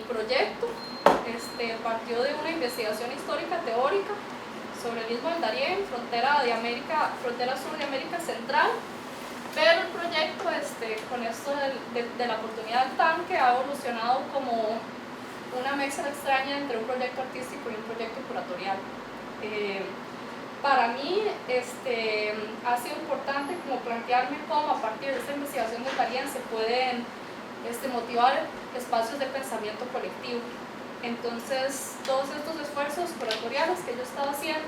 proyecto partió de una investigación histórica teórica sobre el Istmo del Darién, frontera sur de América Central, pero el proyecto con esto de la oportunidad del tanque ha evolucionado como una mezcla extraña entre un proyecto artístico y un proyecto curatorial. Para mí ha sido importante como plantearme cómo a partir de esta investigación del Darién se pueden motivar espacios de pensamiento colectivo. Entonces todos estos esfuerzos curatoriales que yo estaba haciendo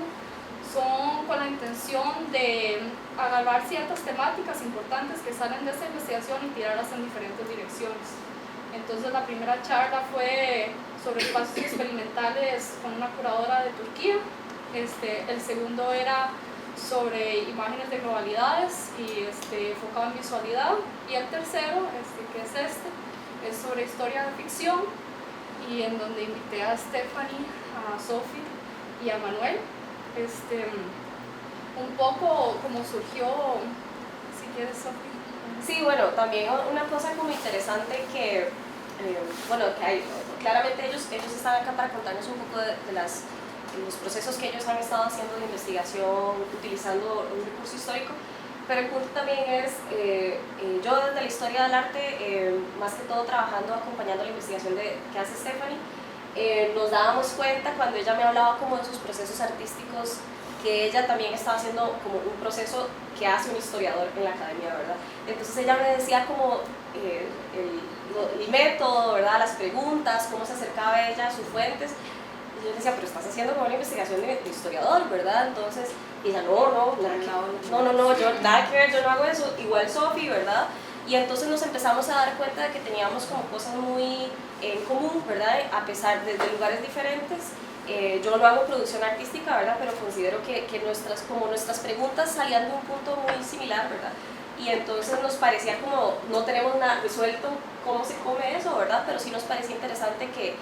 son con la intención de agarrar ciertas temáticas importantes que salen de esta investigación y tirarlas en diferentes direcciones. Entonces la primera charla fue sobre espacios experimentales con una curadora de Turquía. El segundo era sobre imágenes de globalidades y enfocado en visualidad, y el tercero, que es sobre historia de ficción, y en donde invité a Stephanie, a Sophie y a Manuel. Un poco como surgió, si quieres, Sophie. Sí, bueno, también una cosa como interesante que, claramente ellos están acá para contarnos un poco de los procesos que ellos han estado haciendo de investigación utilizando un recurso histórico, pero el punto también es, yo desde la historia del arte, más que todo trabajando, acompañando la investigación que hace Stephanie, nos dábamos cuenta cuando ella me hablaba como de sus procesos artísticos, que ella también estaba haciendo como un proceso que hace un historiador en la academia, ¿verdad? Entonces ella me decía como el método, ¿verdad? Las preguntas, cómo se acercaba ella a sus fuentes. Y yo decía, pero estás haciendo como una investigación de historiador, ¿verdad? Entonces, y ella, no, yo nada que ver, yo no hago eso, igual Sophie, ¿verdad? Y entonces nos empezamos a dar cuenta de que teníamos como cosas muy en común, ¿verdad? A pesar de lugares diferentes. Yo no hago producción artística, ¿verdad? Pero considero que nuestras preguntas salían de un punto muy similar, ¿verdad? Y entonces nos parecía como, no tenemos nada resuelto cómo se come eso, ¿verdad? Pero sí nos parecía interesante que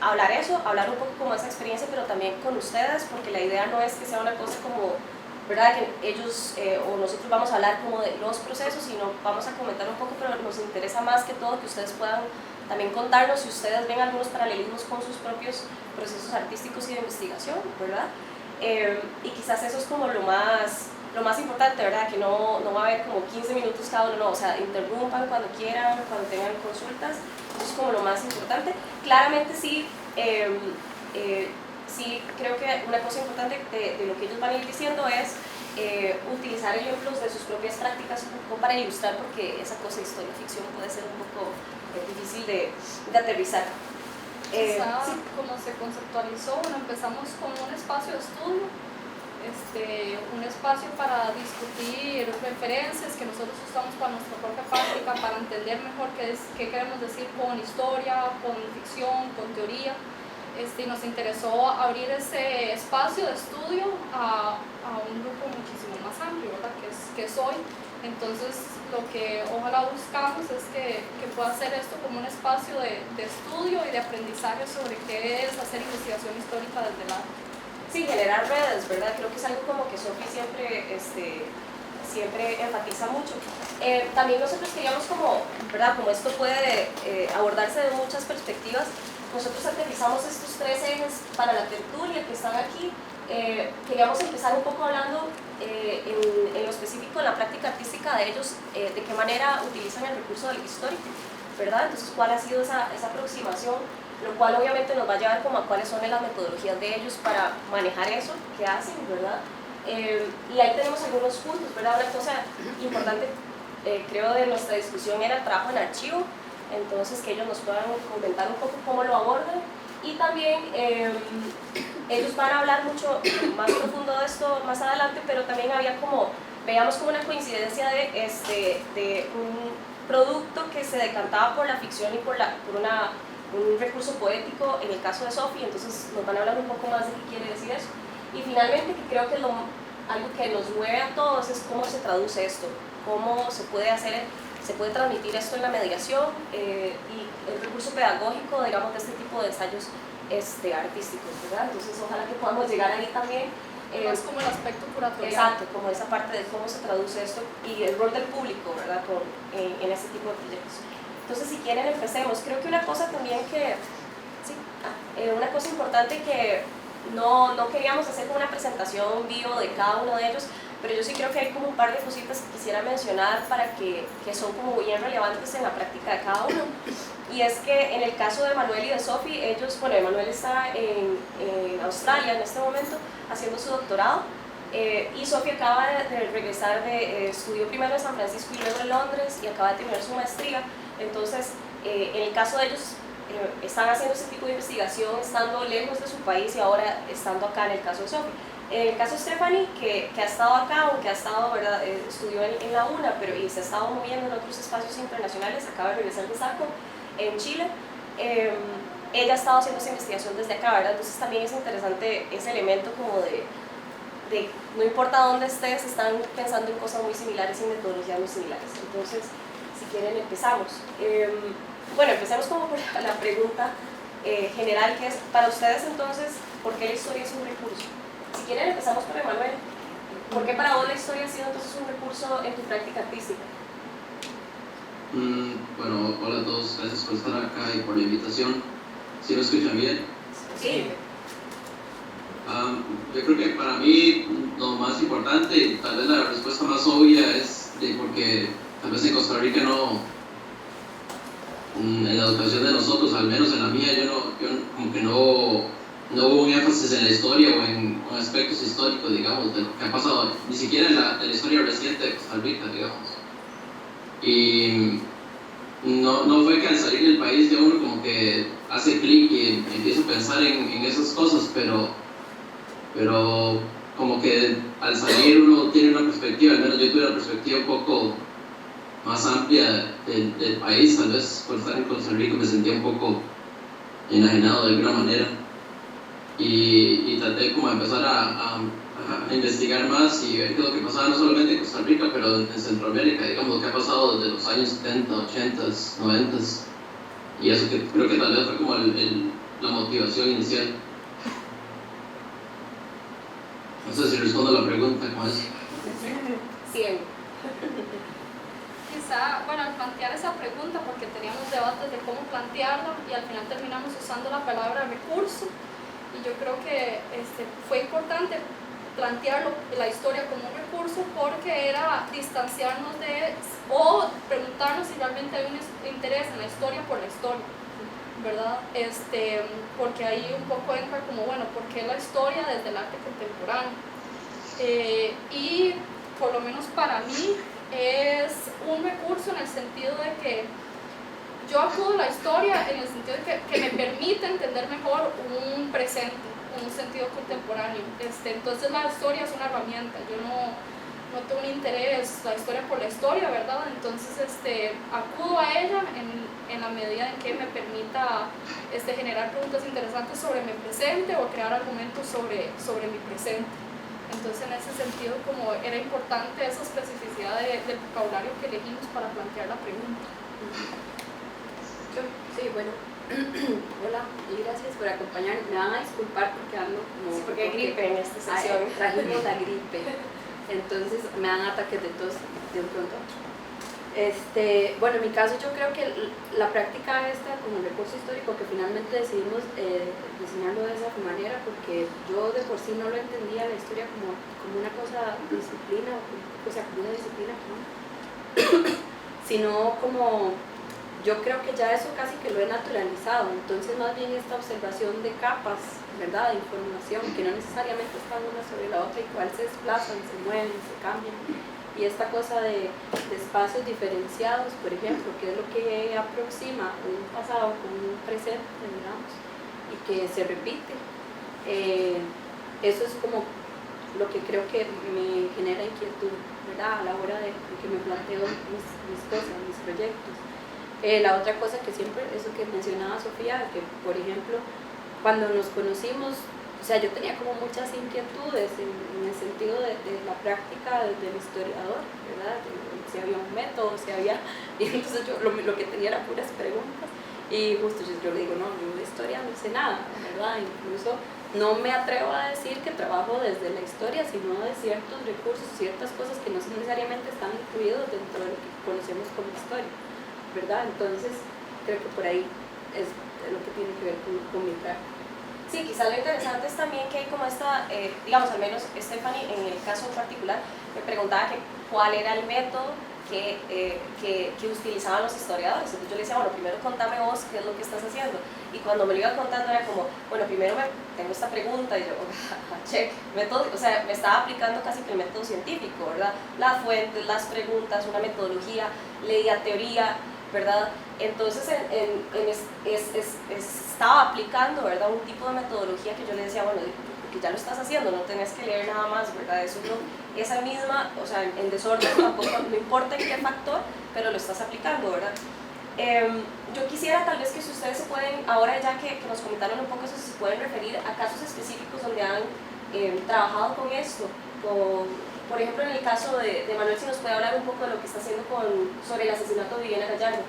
hablar un poco como de esa experiencia, pero también con ustedes, porque la idea no es que sea una cosa como, ¿verdad? Que ellos o nosotros vamos a hablar como de los procesos, sino vamos a comentar un poco, pero nos interesa más que todo que ustedes puedan también contarnos si ustedes ven algunos paralelismos con sus propios procesos artísticos y de investigación, ¿verdad? Y quizás eso es como lo más importante, ¿verdad? Que no va a haber como 15 minutos cada uno, no, o sea, interrumpan cuando quieran, cuando tengan consultas, eso es como lo más importante. Claramente sí, sí creo que una cosa importante de lo que ellos van a ir diciendo es utilizar ejemplos de sus propias prácticas un poco para ilustrar, porque esa cosa de historia y ficción puede ser un poco difícil de aterrizar. Sí. Como se conceptualizó, bueno, empezamos con un espacio de estudio, un espacio para discutir referencias que nosotros usamos para nuestra propia práctica, para entender mejor qué queremos decir con historia, con ficción, con teoría. Nos interesó abrir ese espacio de estudio a un grupo muchísimo más amplio, ¿verdad? que es hoy. Entonces, lo que ojalá buscamos es que pueda ser esto como un espacio de estudio y de aprendizaje sobre qué es hacer investigación histórica desde el arte. Sí, generar redes, ¿verdad? Creo que es algo como que Sophie siempre enfatiza mucho. También nosotros queríamos como, ¿verdad? Como esto puede abordarse de muchas perspectivas, nosotros aterrizamos estos 3 ejes para la tertulia que están aquí. Queríamos empezar un poco hablando en lo específico de la práctica artística de ellos, de qué manera utilizan el recurso del histórico, ¿verdad? Entonces, ¿cuál ha sido esa aproximación? Lo cual obviamente nos va a llevar como a cuáles son las metodologías de ellos para manejar eso que hacen, ¿verdad? Y ahí tenemos algunos puntos, ¿verdad? Una cosa importante, creo, de nuestra discusión era el trabajo en archivo, entonces que ellos nos puedan comentar un poco cómo lo abordan. Y también ellos van a hablar mucho más profundo de esto más adelante, pero también veíamos como una coincidencia de un producto que se decantaba por la ficción y por un recurso poético en el caso de Sophie, entonces nos van a hablar un poco más de qué quiere decir eso. Y finalmente, que creo que algo que nos mueve a todos es cómo se traduce esto, cómo se puede transmitir esto en la mediación y el recurso pedagógico, digamos, de este tipo de ensayos artísticos, ¿verdad? Entonces ojalá que podamos llegar ahí también. Es como el aspecto curatorial. Exacto, como esa parte de cómo se traduce esto y el rol del público, ¿verdad? En este tipo de proyectos. Entonces, si quieren, empecemos. Creo que una cosa también que, sí, una cosa importante que no queríamos hacer como una presentación vivo de cada uno de ellos, pero yo sí creo que hay como un par de cositas que quisiera mencionar para que son como bien relevantes en la práctica de cada uno. Y es que en el caso de Manuel y de Sophie, ellos, bueno, Manuel está en Australia en este momento haciendo su doctorado, y Sophie acaba de regresar estudió primero en San Francisco y luego en Londres y acaba de terminar su maestría. Entonces, en el caso de ellos, están haciendo ese tipo de investigación estando lejos de su país y ahora estando acá en el caso de Sophie. En el caso de Stephanie, que ha estado acá, o que ha estado, ¿verdad? Estudió en la UNA, pero y se ha estado moviendo en otros espacios internacionales, acaba de regresar de SACO en Chile. Ella ha estado haciendo esa investigación desde acá, ¿verdad? Entonces también es interesante ese elemento como de no importa dónde estés, están pensando en cosas muy similares y metodologías muy similares. Entonces, si quieren, empezamos. Bueno, empecemos como por la pregunta general, que es, para ustedes entonces, ¿por qué la historia es un recurso? Si quieren, empezamos por Emanuel. ¿Por qué para vos la historia ha sido entonces un recurso en tu práctica artística? Bueno, hola a todos, gracias por estar acá y por la invitación. ¿Sí me escuchan bien? Sí. Yo creo que para mí lo más importante, y tal vez la respuesta más obvia, es porque tal vez en Costa Rica en la educación de nosotros, al menos en la mía, yo como que no hubo un énfasis en la historia o en aspectos históricos, digamos, de lo que ha pasado, ni siquiera en la historia reciente de Costa Rica, digamos. Y no fue que al salir del país ya uno como que hace clic y empieza a pensar en esas cosas, pero como que al salir uno tiene una perspectiva, al menos yo tuve una perspectiva un poco más amplia del país. Tal vez por estar en Costa Rica me sentía un poco enajenado de alguna manera, y traté como de empezar a investigar más y ver qué es lo que pasaba no solamente en Costa Rica, pero en Centroamérica, digamos, lo que ha pasado desde los años 70, 80, 90, y eso que creo que tal vez fue como la motivación inicial. No sé si respondo a la pregunta con eso. Sí. Quizá, bueno, al plantear esa pregunta, porque teníamos debates de cómo plantearla y al final terminamos usando la palabra recurso, y yo creo que fue importante plantearlo, la historia como un recurso, porque era distanciarnos o preguntarnos si realmente hay un interés en la historia por la historia, ¿verdad? Porque ahí un poco entra como, bueno, ¿por qué la historia desde el arte contemporáneo? Y por lo menos para mí es un recurso en el sentido de que yo acudo a la historia en el sentido de que me permite entender mejor un presente, un sentido contemporáneo. Entonces la historia es una herramienta, yo no tengo un interés, la historia por la historia, ¿verdad? Entonces acudo a ella en la medida en que me permita generar preguntas interesantes sobre mi presente o crear argumentos sobre mi presente. Entonces en ese sentido como era importante esa especificidad del vocabulario que elegimos para plantear la pregunta. Sí, bueno, hola y gracias por acompañarme. Me van a disculpar porque ando como... Sí, porque hay gripe en esta sesión. Trajimos la gripe, entonces me dan ataques de tos de un pronto. Bueno, en mi caso yo creo que la práctica esta como recurso histórico que finalmente decidimos diseñarlo de esa manera, porque yo de por sí no lo entendía la historia como una cosa disciplina, o sea, como una disciplina, ¿no? Sino como... Yo creo que ya eso casi que lo he naturalizado, entonces más bien esta observación de capas, ¿verdad?, de información que no necesariamente están una sobre la otra, igual se desplazan, se mueven, se cambian, y esta cosa de espacios diferenciados, por ejemplo, que es lo que aproxima un pasado con un presente, digamos, y que se repite, eso es como lo que creo que me genera inquietud, ¿verdad?, a la hora de que me planteo mis cosas, mis proyectos. La otra cosa que siempre, eso que mencionaba Sofía, que por ejemplo, cuando nos conocimos, o sea, yo tenía como muchas inquietudes en el sentido de la práctica del historiador, ¿verdad? Si había un método, si había... Y entonces yo lo que tenía era puras preguntas, y justo yo le digo, no, yo de historia no sé nada, ¿verdad? Incluso no me atrevo a decir que trabajo desde la historia, sino de ciertos recursos, ciertas cosas que no necesariamente están incluidos dentro de lo que conocemos como historia. ¿verdad? Entonces, creo que por ahí es lo que tiene que ver con mi trabajo. Sí, quizás lo interesante es también que hay como esta, digamos, al menos Stephanie en el caso particular me preguntaba que cuál era el método que utilizaban los historiadores. Entonces yo le decía, bueno, primero contame vos qué es lo que estás haciendo. Y cuando me lo iba contando era como, bueno, primero tengo esta pregunta y yo, check, método, o sea, me estaba aplicando casi que el método científico, ¿verdad? Las fuentes, las preguntas, una metodología, leía teoría, ¿verdad? Entonces estaba aplicando, ¿verdad? Un tipo de metodología que yo le decía, bueno, porque ya lo estás haciendo, no tenés que leer nada más, ¿verdad? Eso no, esa misma, o sea, en desorden tampoco, no importa en qué factor, pero lo estás aplicando, ¿verdad? Yo quisiera tal vez que si ustedes se pueden, ahora ya que nos comentaron un poco eso, si se pueden referir a casos específicos donde han trabajado con esto, por ejemplo en el caso de Manuel, si nos puede hablar un poco de lo que está haciendo sobre el asesinato de Viviana Gallardo.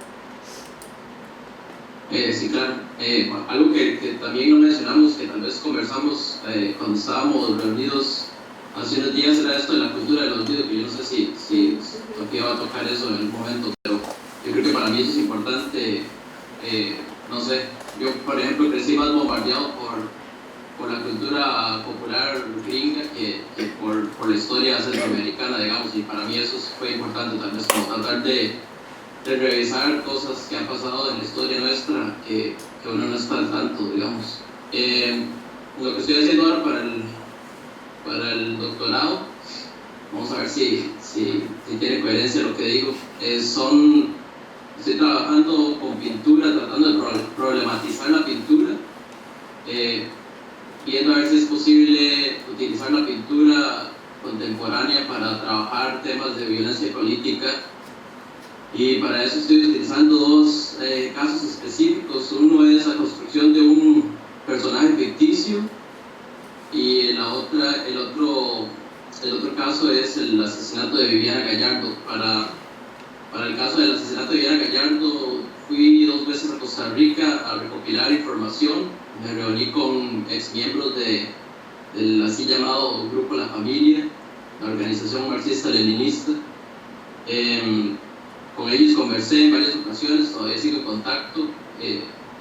Sí, claro. Algo que también no mencionamos, que tal vez conversamos cuando estábamos reunidos hace unos días, era esto de la cultura del olvido, que yo no sé si Sofía va a tocar eso en algún momento, pero yo creo que para mí eso es importante. No sé, yo por ejemplo crecí más bombardeado por la cultura popular gringa que por la historia centroamericana, digamos, y para mí eso fue importante, tal vez como tratar de revisar cosas que han pasado en la historia nuestra que uno no está al tanto, digamos. Lo que estoy haciendo ahora para el doctorado, vamos a ver si tiene coherencia lo que digo, estoy trabajando con pintura, tratando de problematizar la pintura, viendo a ver si es posible utilizar la pintura contemporánea para trabajar temas de violencia política. Y para eso estoy utilizando dos casos específicos. Uno es la construcción de un personaje ficticio y el otro caso es el asesinato de Viviana Gallardo. Para el caso del asesinato de Viviana Gallardo fui 2 veces a Costa Rica a recopilar información. Me reuní con exmiembros del así llamado Grupo La Familia, la organización marxista-leninista. Con ellos conversé en varias ocasiones, todavía sigo en contacto.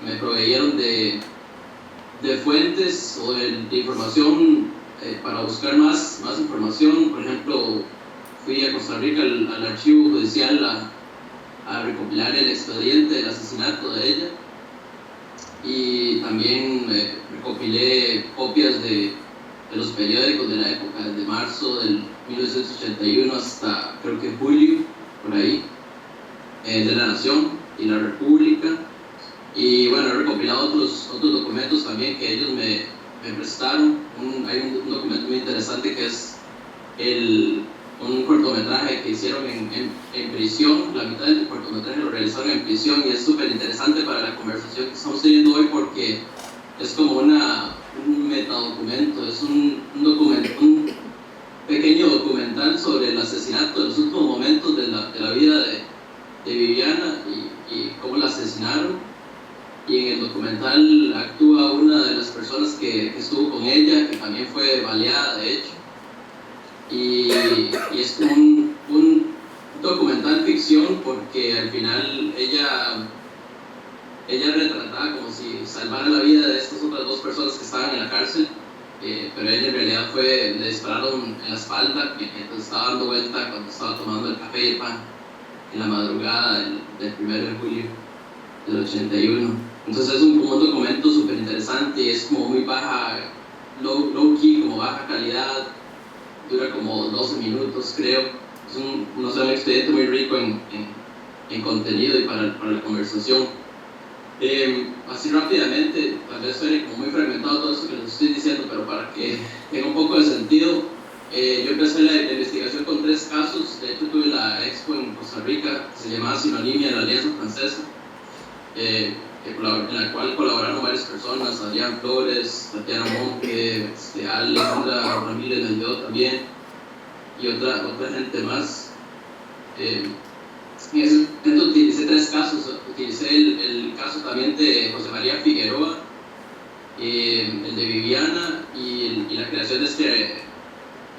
Me proveyeron de fuentes o de información para buscar más información. Por ejemplo, fui a Costa Rica al archivo judicial a recopilar el expediente del asesinato de ella, y también recopilé copias de los periódicos de la época, desde marzo del 1981 hasta creo que julio, por ahí, de La Nación y La República. Y bueno, he recopilado otros documentos también que ellos me prestaron. Hay un documento muy interesante que es un cortometraje que hicieron en prisión. La mitad del cortometraje lo realizaron en prisión, y es súper interesante para la conversación que estamos teniendo hoy, porque es como un metadocumento, es un pequeño documental sobre el asesinato, de los últimos momentos de la vida de Viviana y cómo la asesinaron. Y en el documental actúa una de las personas que estuvo con ella, que también fue baleada de hecho, y es como un documental ficción, porque al final ella retrataba como si salvara la vida de estas otras 2 personas que estaban en la cárcel, pero ella en realidad le dispararon en la espalda mientras estaba dando vuelta cuando estaba tomando el café y el pan en la madrugada del 1 de julio del 81. Entonces es como un documento súper interesante, y es como muy baja, low key, como baja calidad, dura como 12 minutos creo. Es un expediente muy rico en contenido y para la conversación. Así rápidamente, tal vez suene como muy fragmentado todo esto que les estoy diciendo, pero para que tenga un poco de sentido, yo empecé la investigación con 3 casos. De hecho tuve la expo en Costa Rica que se llamaba Sinonimia de la Alianza Francesa, en la cual colaboraron varias personas: Adrián Flores, Tatiana Monge, Alejandra Ramírez Mendoza también, y otra gente más. En ese momento utilicé 3 casos. Utilicé el caso también de José María Figueroa, el de Viviana, y la creación de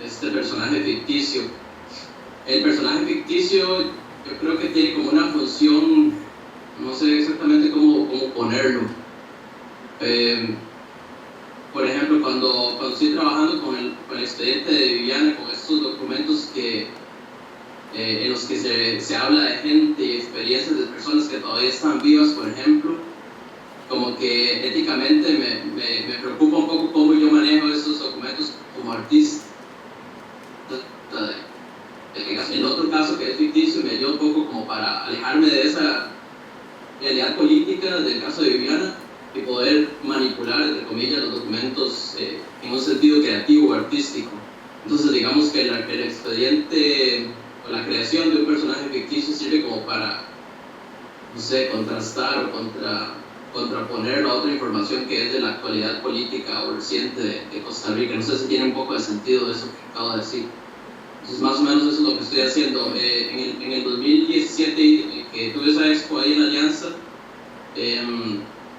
este personaje ficticio. El personaje ficticio yo creo que tiene como una función no sé exactamente cómo ponerlo. Por ejemplo, cuando estoy trabajando con el expediente de Viviana, con estos documentos en los que se habla de gente y experiencias de personas que todavía están vivas, por ejemplo, como que éticamente me preocupa un poco cómo yo manejo esos documentos como artista. En otro caso que es ficticio, me ayuda un poco como para alejarme de esa realidad política del caso de Viviana y poder manipular, entre comillas, los documentos en un sentido creativo o artístico. Entonces digamos que el expediente o la creación de un personaje ficticio sirve como para, no sé, contrastar o contraponer a otra información que es de la actualidad política o reciente de Costa Rica. No sé si tiene un poco de sentido eso que acabo de decir. Entonces más o menos eso es lo que estoy haciendo. En el 2017 que tuve esa expo ahí en Alianza,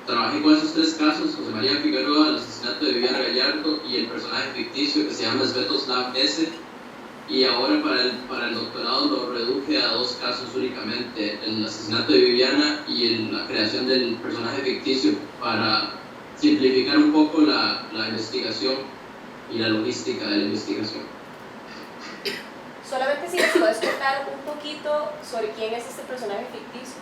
trabajé con esos 3 casos: José María Figueroa, el asesinato de Viviana Gallardo y el personaje ficticio que se llama Svetoslav S. Y ahora para el doctorado lo reduje a 2 casos únicamente: el asesinato de Viviana y la creación del personaje ficticio, para simplificar un poco la investigación y la logística de la investigación. Solamente si nos puedes contar un poquito sobre quién es este personaje ficticio.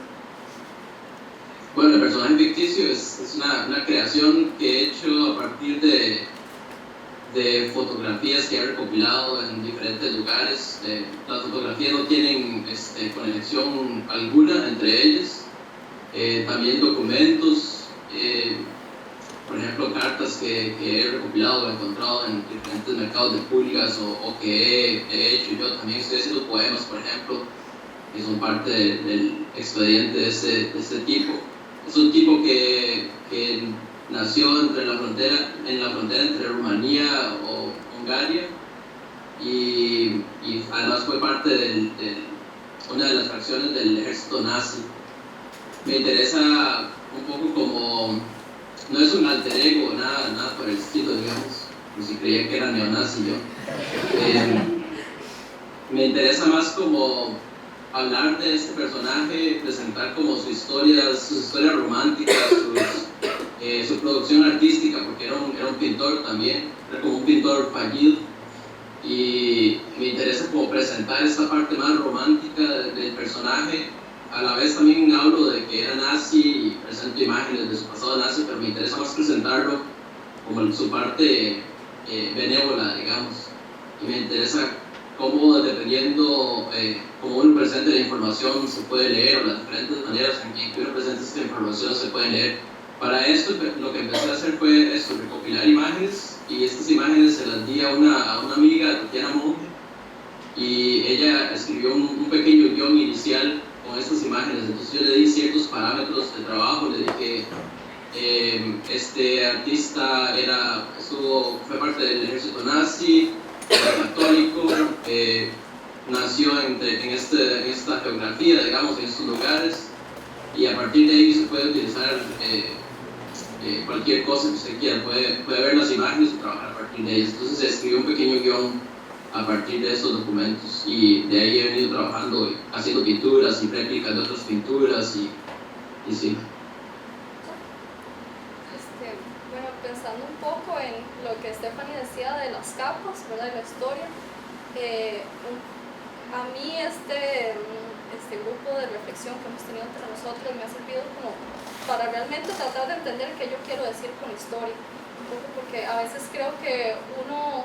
Bueno, el personaje ficticio es una creación que he hecho a partir de fotografías que he recopilado en diferentes lugares. Las fotografías no tienen conexión alguna entre ellas. También documentos, por ejemplo, cartas que he recopilado o encontrado en diferentes mercados de pulgas o que he hecho yo. También estoy haciendo poemas, por ejemplo, que son parte del expediente de este tipo. Es un tipo que nació en la frontera entre Rumanía o Hungaria y además fue parte de una de las fracciones del ejército nazi. Me interesa un poco como, no es un alter ego, nada por el estilo, digamos, como si creía que era neonazi yo. Me interesa más como hablar de este personaje, presentar como sus historias románticas, su producción artística, porque era un pintor también, era como un pintor fallido, y me interesa como presentar esta parte más romántica del personaje. A la vez también hablo de que era nazi y presento imágenes de su pasado nazi, pero me interesa más presentarlo como su parte benévola, digamos, y me interesa cómo, dependiendo cómo uno presente la información, se puede leer, o las diferentes maneras en que uno presenta esta información se pueden leer. Para esto lo que empecé a hacer fue recopilar imágenes, y estas imágenes se las di a una amiga, Tatiana Monge, y ella escribió un pequeño guión inicial con estas imágenes. Entonces yo le di ciertos parámetros de trabajo, le dije este artista fue parte del ejército nazi, era católico, nació en esta geografía, digamos, en estos lugares, y a partir de ahí se puede utilizar cualquier cosa que usted quiera, puede ver las imágenes y trabajar a partir de ellas. Entonces se escribió un pequeño guión a partir de estos documentos, y de ahí he venido trabajando, haciendo pinturas y réplicas de otras pinturas y sí. Bueno, pensando un poco en lo que Stephanie decía de las capas, ¿verdad? De la historia, a mí este grupo de reflexión que hemos tenido entre nosotros me ha servido como para realmente tratar de entender qué yo quiero decir con historia, un poco porque a veces creo que uno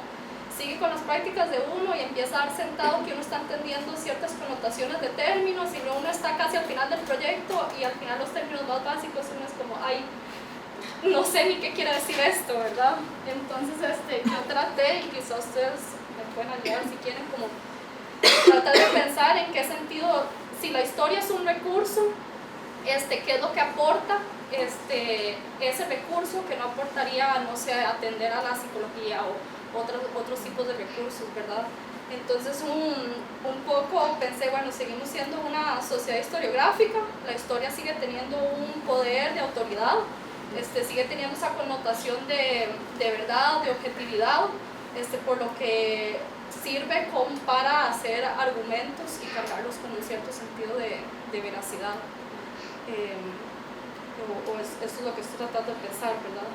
sigue con las prácticas de uno y empieza a dar sentado que uno está entendiendo ciertas connotaciones de términos, y luego uno está casi al final del proyecto y al final los términos más básicos uno es como, ay, no sé ni qué quiere decir esto, ¿verdad? Entonces yo traté, y quizás ustedes me pueden ayudar si quieren, como tratar de pensar en qué sentido, si la historia es un recurso, qué es lo que aporta ese recurso que no aportaría, no sé, atender a la psicología o otros tipos de recursos, ¿verdad? Entonces un poco pensé, bueno, seguimos siendo una sociedad historiográfica, la historia sigue teniendo un poder de autoridad, sigue teniendo esa connotación de verdad, de objetividad, por lo que sirve como para hacer argumentos y cargarlos con un cierto sentido de veracidad. Esto es lo que estoy tratando de pensar, ¿verdad?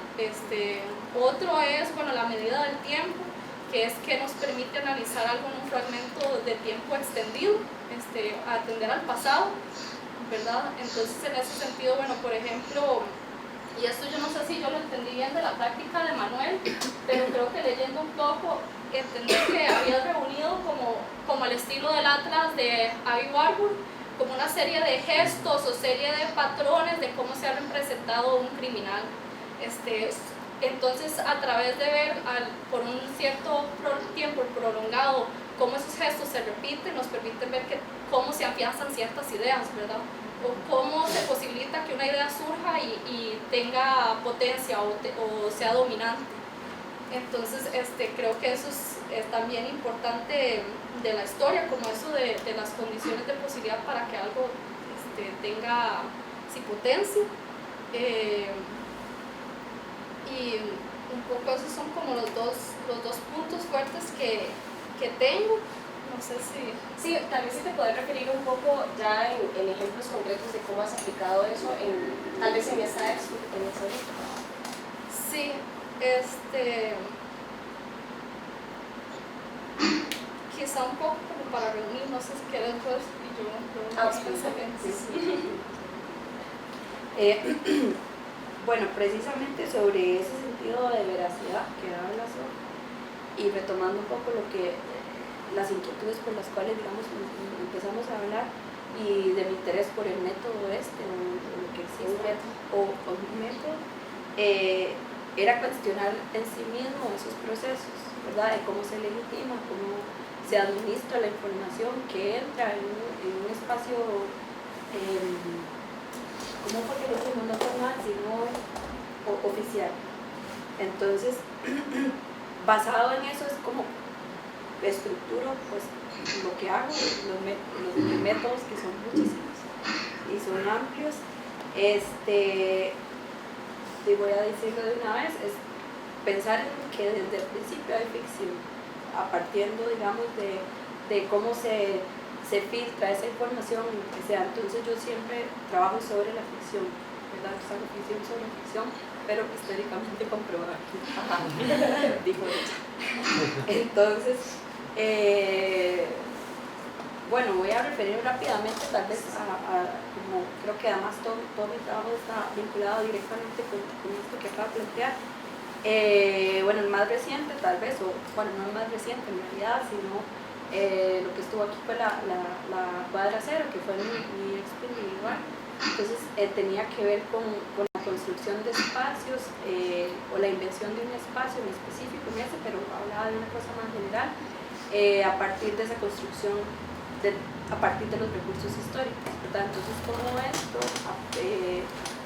Otro es, bueno, la medida del tiempo, que es que nos permite analizar algo en un fragmento de tiempo extendido, atender al pasado, ¿verdad? Entonces, en ese sentido, bueno, por ejemplo, y esto yo no sé si yo lo entendí bien de la práctica de Manuel, pero creo que leyendo un poco, entendí que había reunido como el estilo del Atlas de Abby Warburg, como una serie de gestos o serie de patrones de cómo se ha representado un criminal. Entonces, a través de ver por un cierto tiempo prolongado cómo esos gestos se repiten, nos permiten ver cómo se afianzan ciertas ideas, ¿verdad? O cómo se posibilita que una idea surja y tenga potencia o sea dominante. Entonces, creo que eso es también importante de la historia, como eso de las condiciones de posibilidad para que algo tenga potencia. Y un poco esos son como los dos puntos fuertes que tengo. No sé si... Sí, tal vez si te puedes referir un poco ya en ejemplos concretos de cómo has aplicado eso, tal vez en esta expo que tenías ahorita. Sí, quizá un poco como para reunir, no sé si quieres pues, y yo mis pensamientos. Bueno, precisamente sobre ese sentido de veracidad que hablas y retomando un poco las inquietudes por las cuales, digamos, empezamos a hablar y de mi interés por el método o lo que existe, o un método, era cuestionar en sí mismo esos procesos, ¿verdad? De cómo se legitima, cómo se administra la información que entra en un espacio, ¿cómo porque decimos? No formal, sino oficial. Entonces, basado en eso es como estructuro pues lo que hago, los métodos que son muchísimos y son amplios. Y voy a decirlo de una vez, es pensar en que desde el principio hay ficción, a partiendo, digamos, de cómo se filtra esa información que sea. Entonces yo siempre trabajo sobre la ficción, ¿verdad? O sea, ficción sobre ficción, pero históricamente comprobada. Dijo ella. Entonces, bueno, voy a referir rápidamente tal vez como creo que además todo mi trabajo está vinculado directamente con esto que acabo de plantear. Bueno, el más reciente tal vez, o bueno, no el más reciente en realidad, sino lo que estuvo aquí fue la cuadra cero, que fue mi expo individual. Entonces tenía que ver con la construcción de espacios o la invención de un espacio en específico en ese, pero hablaba de una cosa más general a partir de esa construcción, a partir de los recursos históricos, ¿verdad? Entonces, como esto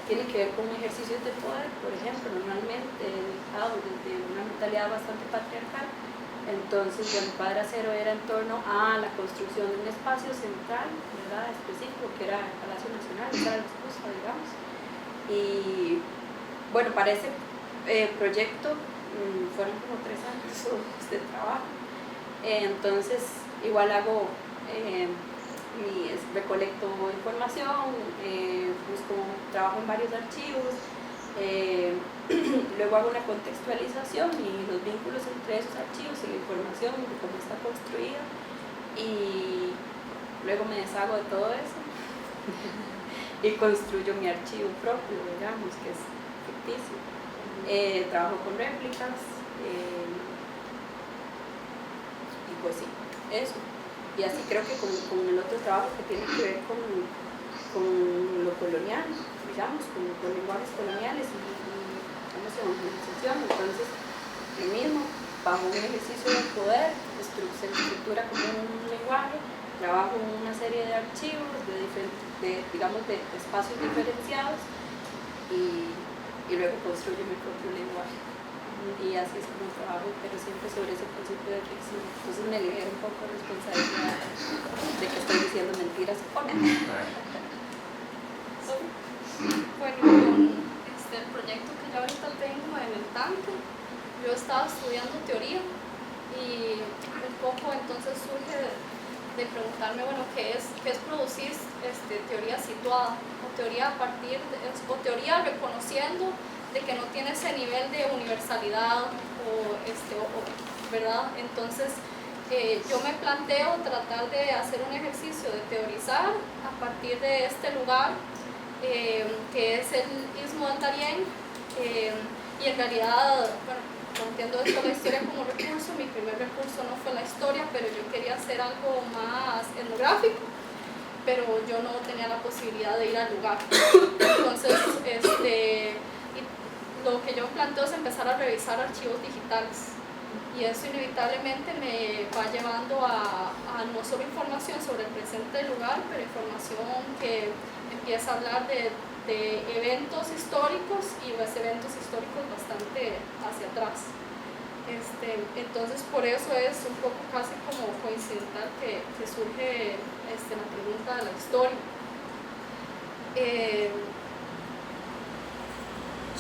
tiene que ver con ejercicios de poder, por ejemplo, normalmente dictados desde una mentalidad bastante patriarcal. Entonces, bueno, Cuadra Cero era en torno a la construcción de un espacio central, ¿verdad?, específico, que era el Palacio Nacional, era la excusa, digamos. Y bueno, para ese proyecto fueron como 3 años de trabajo. Entonces, igual hago, recolecto información, trabajo en varios archivos, luego hago una contextualización y los vínculos entre esos archivos y la información de cómo está construida, y luego me deshago de todo eso y construyo mi archivo propio, digamos, que es ficticio. Trabajo con réplicas y pues sí, eso. Y así creo que con el otro trabajo que tiene que ver con lo colonial, digamos, con lenguajes coloniales y evangelización. Entonces, lo mismo, bajo un ejercicio de poder, se estructura como un lenguaje, trabajo una serie de archivos, digamos, de espacios diferenciados, y luego construyo mi propio lenguaje. Y así es como trabajo, pero siempre sobre ese principio de ficción. Entonces me libera un poco de responsabilidad de que estoy diciendo mentiras. Bueno, con el proyecto que yo ahorita tengo en el tanque, yo estaba estudiando teoría y un poco entonces surge preguntarme, bueno, ¿qué es producir teoría situada? O teoría o teoría reconociendo de que no tiene ese nivel de universalidad, ¿verdad? Entonces, yo me planteo tratar de hacer un ejercicio de teorizar a partir de este lugar, que es el Istmo del Darién, y en realidad, bueno, entiendo esto la historia como recurso. Mi primer recurso no fue la historia, pero yo quería hacer algo más etnográfico, pero yo no tenía la posibilidad de ir al lugar. Entonces, lo que yo planteo es empezar a revisar archivos digitales, y eso inevitablemente me va llevando a no solo información sobre el presente del lugar, pero información que empieza a hablar de eventos históricos, y pues eventos históricos bastante hacia atrás. Entonces, por eso es un poco casi como coincidental que surge la pregunta de la historia.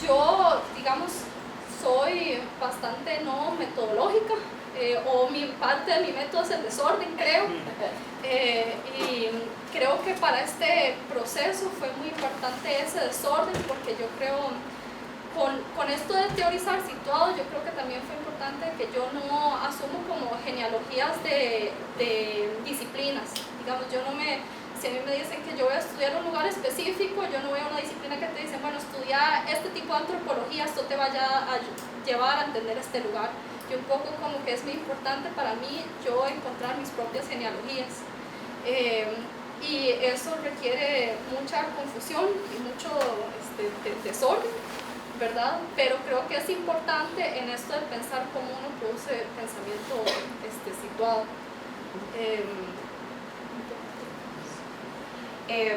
Yo, digamos, soy bastante no metodológica, o parte de mi método es el desorden, creo. Y creo que para este proceso fue muy importante ese desorden, porque yo creo, con esto de teorizar situado, yo creo que también fue importante que yo no asumo como genealogías de disciplinas. Digamos, si a mí me dicen que yo voy a estudiar un lugar específico, yo no voy a una disciplina que te dicen, bueno, estudia este tipo de antropología, esto te vaya a llevar a entender este lugar. Y un poco como que es muy importante para mí yo encontrar mis propias genealogías. Y eso requiere mucha confusión y mucho desorden, ¿verdad? Pero creo que es importante en esto de pensar cómo uno produce pensamiento situado.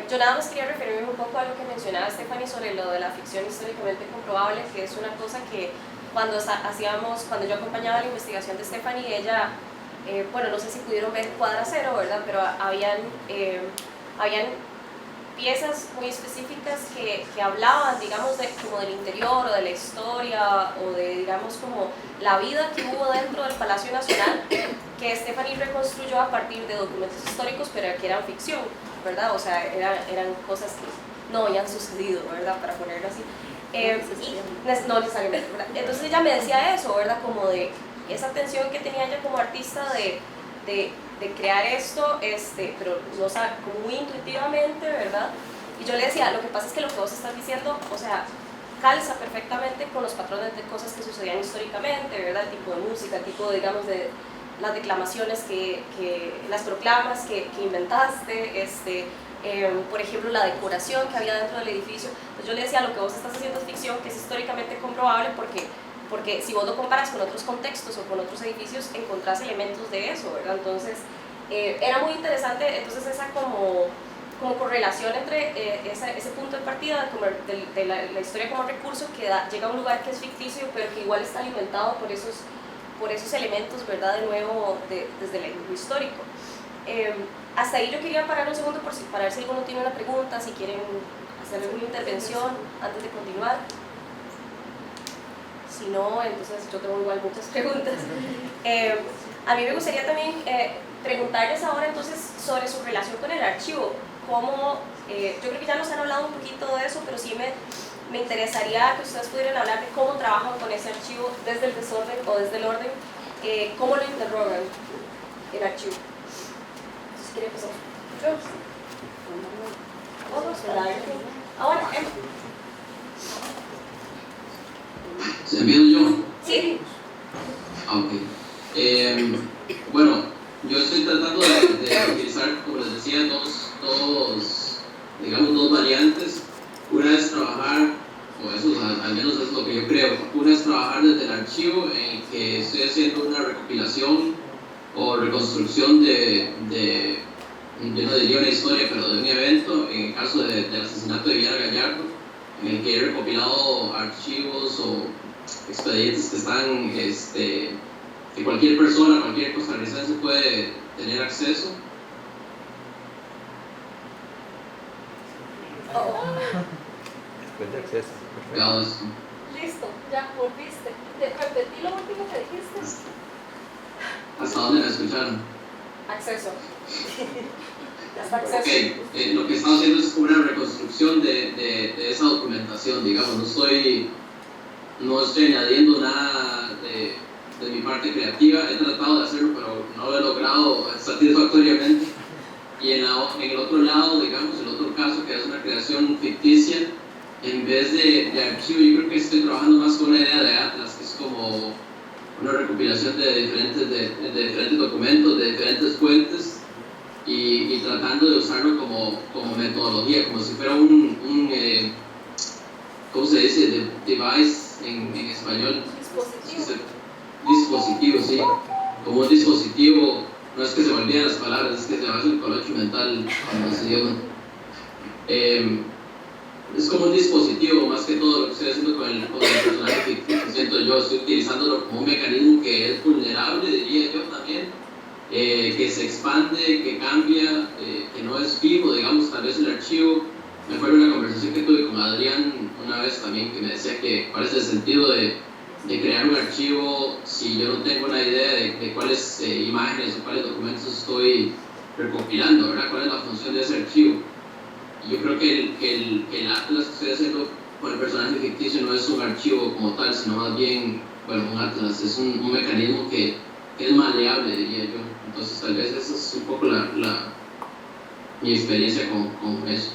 Yo nada más quería referirme un poco a lo que mencionaba Stephanie sobre lo de la ficción históricamente comprobable, que es una cosa que cuando yo acompañaba la investigación de Stephanie, ella, bueno, no sé si pudieron ver Cuadra Cero, ¿verdad? Pero habían piezas muy específicas que hablaban, digamos, como del interior o de la historia o de, digamos, como la vida que hubo dentro del Palacio Nacional, que Stephanie reconstruyó a partir de documentos históricos, pero que eran ficción, ¿verdad? O sea, eran cosas que no habían sucedido, ¿verdad? Para ponerlo así. No necesariamente, ¿verdad? Entonces ella me decía eso, ¿verdad? Como de esa tensión que tenía ella como artista de crear esto, pero no sabe, como muy intuitivamente, ¿verdad? Y yo le decía, lo que pasa es que lo que vos estás diciendo, o sea, calza perfectamente con los patrones de cosas que sucedían históricamente, ¿verdad? El tipo de música, el tipo, digamos, de las declamaciones las proclamas que inventaste, por ejemplo, la decoración que había dentro del edificio. Entonces yo le decía, lo que vos estás haciendo es ficción, que es históricamente comprobable, porque si vos lo comparas con otros contextos o con otros edificios, encontrás elementos de eso, ¿verdad? Entonces, era muy interesante, entonces esa como correlación entre ese punto de partida de la historia como recurso que llega a un lugar que es ficticio, pero que igual está alimentado por esos elementos, ¿verdad? De nuevo, desde lo histórico. Hasta ahí yo quería parar un segundo para ver si alguno tiene una pregunta, si quieren hacer alguna intervención antes de continuar. Si no, entonces yo tengo igual muchas preguntas. A mí me gustaría también preguntarles ahora entonces sobre su relación con el archivo. Yo creo que ya nos han hablado un poquito de eso, pero sí me interesaría que ustedes pudieran hablar de cómo trabajan con ese archivo desde el desorden o desde el orden, cómo lo interrogan el archivo. Entonces, ¿quiere empezar? Ahora, ¿Se empiezo yo? Sí. Ok. Bueno, yo estoy tratando de utilizar, como les decía, dos variantes. Una es trabajar, o eso al menos es lo que yo creo, una es trabajar desde el archivo en que estoy haciendo una recopilación o reconstrucción yo no diría una historia, pero de un evento, en el caso del asesinato de Villar Gallardo, en el que he recopilado archivos o expedientes que están, que cualquier persona, cualquier costarricense puede tener acceso. Después de acceso. Listo, ya volviste. Repetí lo último que dijiste. ¿Hasta dónde me escucharon? Acceso. Ya está acceso. Okay. Lo que estamos haciendo es una reconstrucción de esa documentación, digamos, no estoy añadiendo nada de mi parte creativa, he tratado de hacerlo, pero no lo he logrado satisfactoriamente. Y en el otro lado, digamos, el otro caso, que es una creación ficticia, en vez de archivo, yo creo que estoy trabajando más con una idea de atlas, que es como una recopilación de diferentes documentos, de diferentes fuentes, y tratando de usarlo como metodología, como si fuera ¿cómo se dice? Device en español. Dispositivo, sí. Como un dispositivo, no es que se me olviden las palabras, es que se me hace el colocho mental cuando se dio. Es como un dispositivo, más que todo lo que estoy haciendo con el personaje ficticio. Siento yo, estoy utilizándolo como un mecanismo que es vulnerable, diría yo también, que se expande, que cambia, que no es fijo, digamos, tal vez el archivo. Me acuerdo de una conversación que tuve con Adrián una vez también, que me decía que cuál es el sentido de crear un archivo si yo no tengo una idea de cuáles imágenes o cuáles documentos estoy recopilando, ¿verdad? ¿Cuál es la función de ese archivo? Y yo creo que el atlas que estoy haciendo con el personaje ficticio no es un archivo como tal, sino más bien, bueno, un atlas, es un mecanismo que es maleable, diría yo. Entonces tal vez esa es un poco mi experiencia con eso.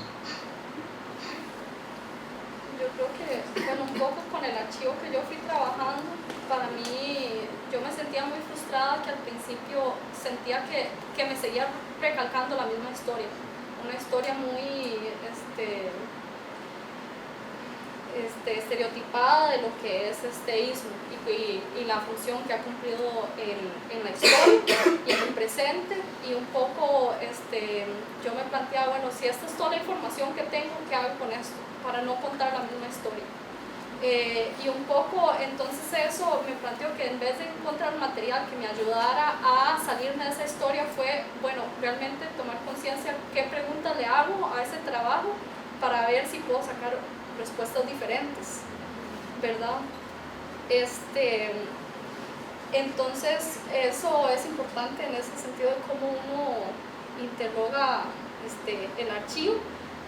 Yo creo que, bueno, un poco con el archivo que yo fui trabajando, para mí, yo me sentía muy frustrada, que al principio sentía que me seguía recalcando la misma historia, una historia muy estereotipada de lo que es ismo y la función que ha cumplido en la historia y en el presente, y un poco yo me planteaba, bueno, si esta es toda la información que tengo, ¿qué hago con esto? Para no contar la misma historia. Y un poco entonces eso me planteó que en vez de encontrar material que me ayudara a salirme de esa historia, fue, bueno, realmente tomar conciencia qué preguntas le hago a ese trabajo para ver si puedo sacar respuestas diferentes, ¿verdad? Entonces eso es importante en ese sentido de cómo uno interroga el archivo,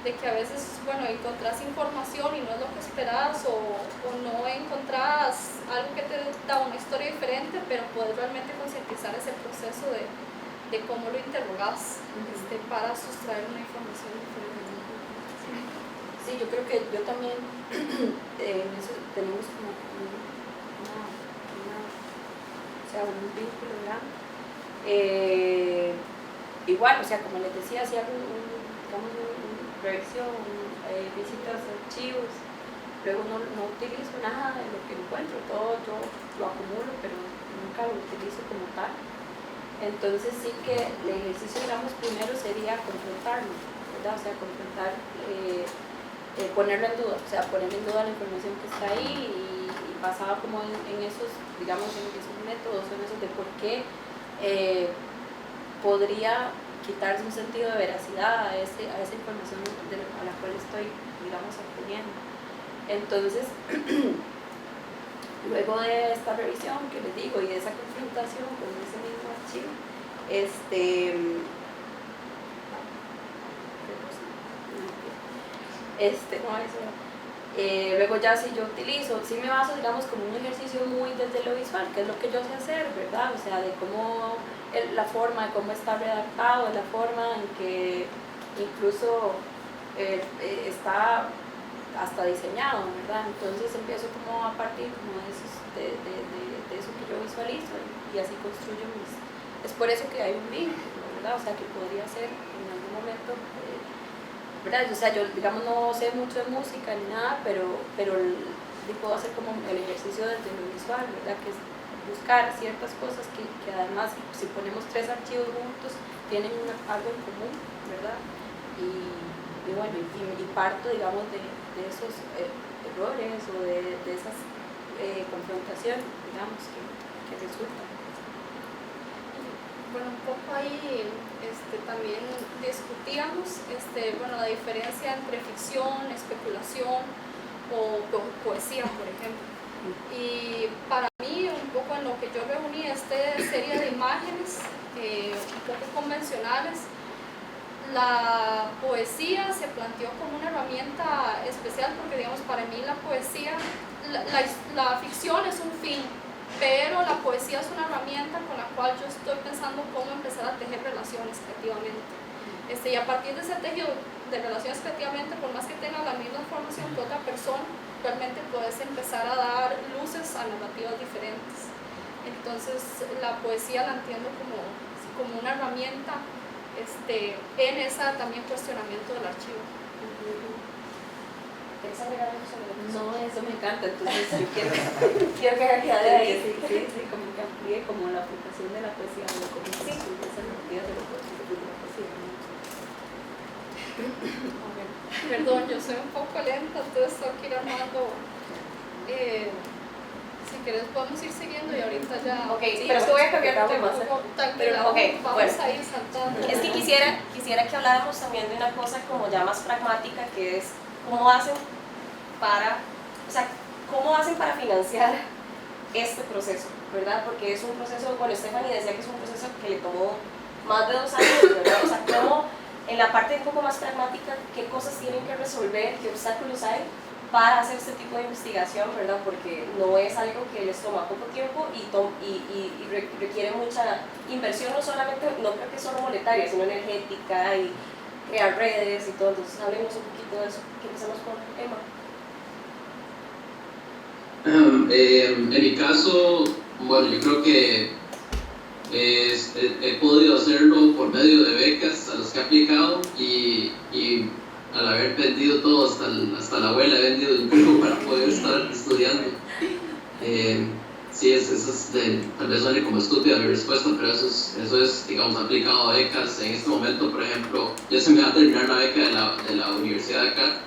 de que a veces, bueno, encontrás información y no es lo que esperas, o no encontrás algo que te da una historia diferente, pero puedes realmente concientizar ese proceso de cómo lo interrogas para sustraer una información diferente. Sí, yo creo que yo también en eso tenemos como un vínculo grande. Igual, o sea, como les decía, si hago una revisión, visitas, archivos, luego no utilizo nada de lo que encuentro, todo yo lo acumulo, pero nunca lo utilizo como tal. Entonces sí que el ejercicio, digamos, primero sería confrontarlo, ¿verdad? O sea, confrontar, ponerlo en duda, o sea, poner en duda la información que está ahí, y basado como en esos, digamos, en esos métodos, en esos de por qué podría quitarse un sentido de veracidad a esa información a la cual estoy, digamos, acudiendo. Entonces, luego de esta revisión que les digo y de esa confrontación con ese mismo archivo, luego ya si yo utilizo, sí me baso, digamos, como un ejercicio muy desde lo visual, que es lo que yo sé hacer, ¿verdad? O sea, de cómo la forma, de cómo está redactado, la forma en que incluso está hasta diseñado, ¿verdad? Entonces empiezo como a partir como de eso que yo visualizo, y así construyo es por eso que hay un vínculo, ¿verdad? O sea, que podría ser en algún momento, ¿verdad? O sea, yo, digamos, no sé mucho de música ni nada, pero puedo hacer como el ejercicio desde lo visual, ¿verdad? Que es buscar ciertas cosas que además, si ponemos 3 archivos juntos, tienen algo en común, ¿verdad? Y bueno, y parto, digamos, de esos errores o de esas confrontaciones, digamos, que resultan. Bueno, un poco ahí también discutíamos bueno, la diferencia entre ficción, especulación o poesía, por ejemplo. Y para mí, un poco en lo que yo reuní serie de imágenes un poco convencionales, la poesía se planteó como una herramienta especial porque, digamos, para mí la poesía, la ficción es un fin, pero la poesía es una herramienta con la cual yo estoy pensando cómo empezar a tejer relaciones creativamente. Y a partir de ese tejido de relaciones creativamente, por más que tengas la misma formación que otra persona, realmente puedes empezar a dar luces a narrativas diferentes. Entonces la poesía la entiendo como una herramienta en ese también cuestionamiento del archivo. ¿Quieres agregar algo sobre eso? No, eso me encanta, entonces yo quiero Quiero que quede ahí. sí, como que amplíe como la aplicación de la poesía, o como sí, esas narrativas de la poesía, ¿no? Perdón, yo soy un poco lenta, entonces tengo que ir armando. Si quieres podemos ir siguiendo y ahorita ya. Ok, pero es que voy a cambiar de tema. Vamos a ir saltando. Es que quisiera que habláramos también de una cosa como ya más pragmática, que es cómo hacen para financiar este proceso, ¿verdad? Porque es un proceso, bueno, Stephanie decía que es un proceso que le tomó más de 2 años, ¿verdad? O sea, cómo en la parte un poco más pragmática, qué cosas tienen que resolver, qué obstáculos hay para hacer este tipo de investigación, ¿verdad? Porque no es algo que les toma poco tiempo y requiere mucha inversión, no creo que solo monetaria, sino energética y crear redes y todo. Entonces hablemos un poquito de eso, que empezamos por Emma. En mi caso, bueno, yo creo que he podido hacerlo por medio de becas a las que he aplicado y al haber vendido todo, hasta la abuela he vendido un poco para poder estar estudiando. Sí, eso es tal vez suene como estúpida mi respuesta, pero eso es, digamos, aplicado a becas. En este momento, por ejemplo, ya se me va a terminar la beca de la universidad de acá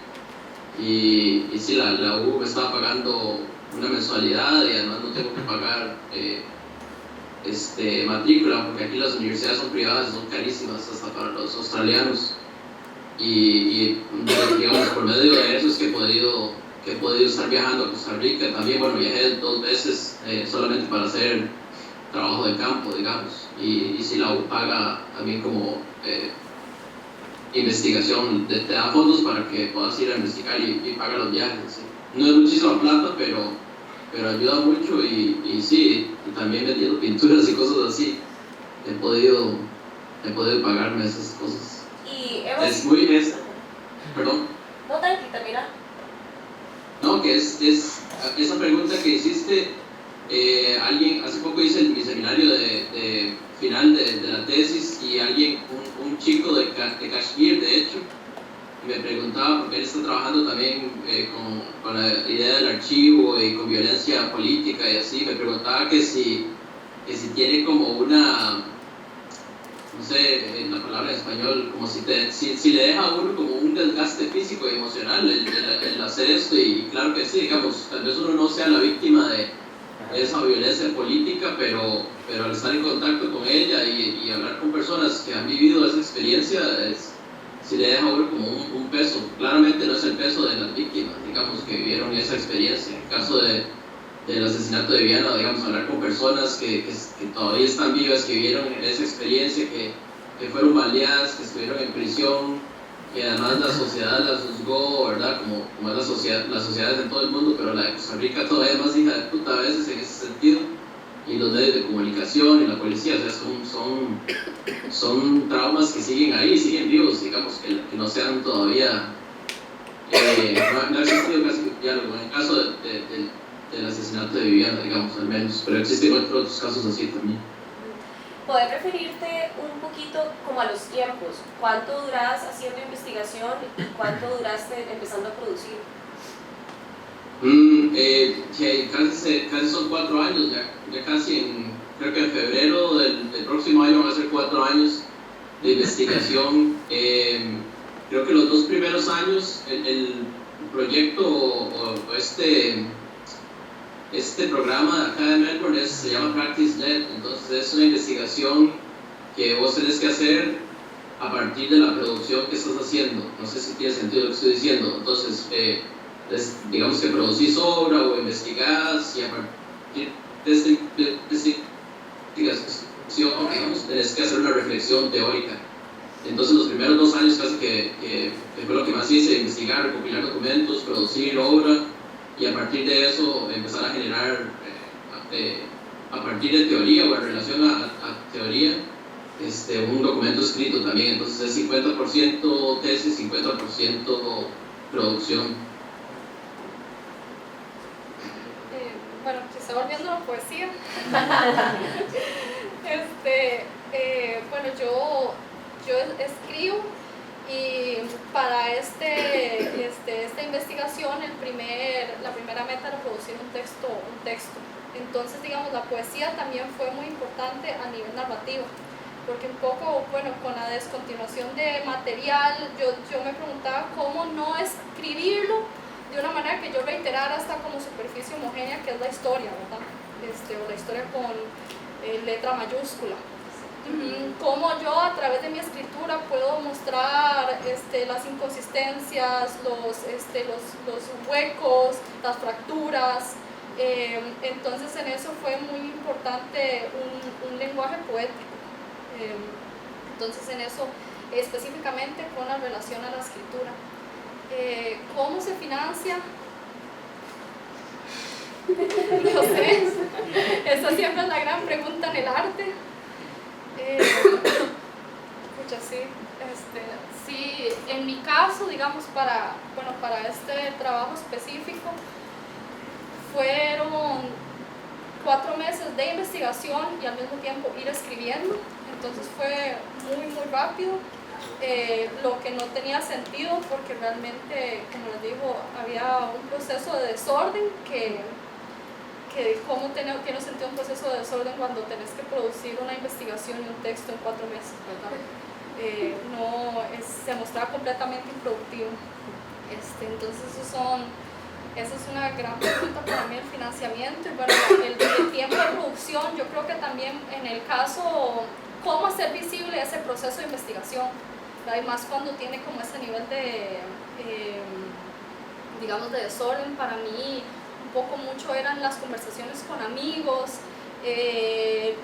y sí, la U me estaba pagando una mensualidad y además no tengo que pagar matrícula, porque aquí las universidades son privadas, son carísimas hasta para los australianos. Y digamos, por medio de eso es que he podido estar viajando a Costa Rica. También, bueno, viajé 2 veces solamente para hacer trabajo de campo, digamos, y si la U paga también como investigación, te da fondos para que puedas ir a investigar y paga los viajes, ¿sí? No es muchísima plata, pero ayuda mucho y sí, y también vendiendo pinturas y cosas así he podido pagarme esas cosas. Y perdón. No, tranqui, termina. No, que es esa pregunta que hiciste, alguien, hace poco hice mi seminario de final de la tesis y un chico de Kashmir, de hecho, me preguntaba, porque él está trabajando también con la idea del archivo y con violencia política y así, me preguntaba que si tiene como una, no sé, la palabra en español, como si le deja a uno como un desgaste físico y emocional el hacer esto, y claro que sí, digamos, tal vez uno no sea la víctima de esa violencia política, pero al estar en contacto con ella y hablar con personas que han vivido esa experiencia, sí le deja a uno como un peso. Claramente no es el peso de las víctimas, digamos, que vivieron esa experiencia. En el caso del asesinato de Viana, digamos, hablar con personas que todavía están vivas, que vivieron esa experiencia, que fueron baleadas, que estuvieron en prisión, que además la sociedad las juzgó, ¿verdad? Como es las sociedades de todo el mundo, pero la de Costa Rica todavía más hija de puta a veces en ese sentido, y los medios de comunicación y la policía, o sea, son traumas que siguen ahí, siguen vivos, digamos, que no sean todavía, no ha existido casi diálogo, en el caso del asesinato de Viviana, digamos, al menos, pero existen otros casos así también. ¿Poder referirte un poquito como a los tiempos? ¿Cuánto duras haciendo investigación y cuánto duraste empezando a producir? Casi son 4 años, ya casi creo que en febrero del próximo año van a ser 4 años de investigación. Creo que los 2 primeros años el proyecto o este programa de acá de Melbourne se llama Practice Led, entonces es una investigación que vos tenés que hacer a partir de la producción que estás haciendo. No sé si tiene sentido lo que estoy diciendo. Entonces, digamos que producís obra o investigás y a partir de esta investigación, digamos, tenés que hacer una reflexión reflexión teórica. Entonces los primeros 2 años casi que fue lo que más hice, investigar, recopilar documentos, producir obra, y a partir de eso empezar a generar, a partir de teoría o en relación a teoría, un documento escrito también. Entonces es 50% tesis, 50% producción. Bueno, quizá volviendo a la poesía. Bueno, yo escribo, y para esta investigación la primera meta era producir un texto. Entonces, digamos, la poesía también fue muy importante a nivel narrativo, porque un poco, bueno, con la descontinuación de material, yo me preguntaba cómo no escribirlo de una manera que yo reiterara hasta como superficie homogénea, que es la historia, ¿verdad? O la historia con letra mayúscula. Cómo yo a través de mi escritura puedo mostrar las inconsistencias, los huecos, las fracturas. Entonces en eso fue muy importante un lenguaje poético. Entonces en eso específicamente con la relación a la escritura. ¿Cómo se financia? No sé, esa siempre es la gran pregunta en el arte. Escucha, sí, en mi caso, digamos, para este trabajo específico, fueron 4 meses de investigación y al mismo tiempo ir escribiendo. Entonces fue muy rápido, lo que no tenía sentido, porque realmente, como les digo, había un proceso de desorden que cómo tiene sentido un proceso de desorden cuando tenés que producir una investigación y un texto en 4 meses, ¿verdad? Se mostraba completamente improductivo. Entonces esa es una gran pregunta para mí, el financiamiento. Y bueno, el tiempo de producción, yo creo que también en el caso, cómo hacer visible ese proceso de investigación, ¿verdad? Y más cuando tiene como ese nivel de, digamos, de desorden. Para mí mucho eran las conversaciones con amigos,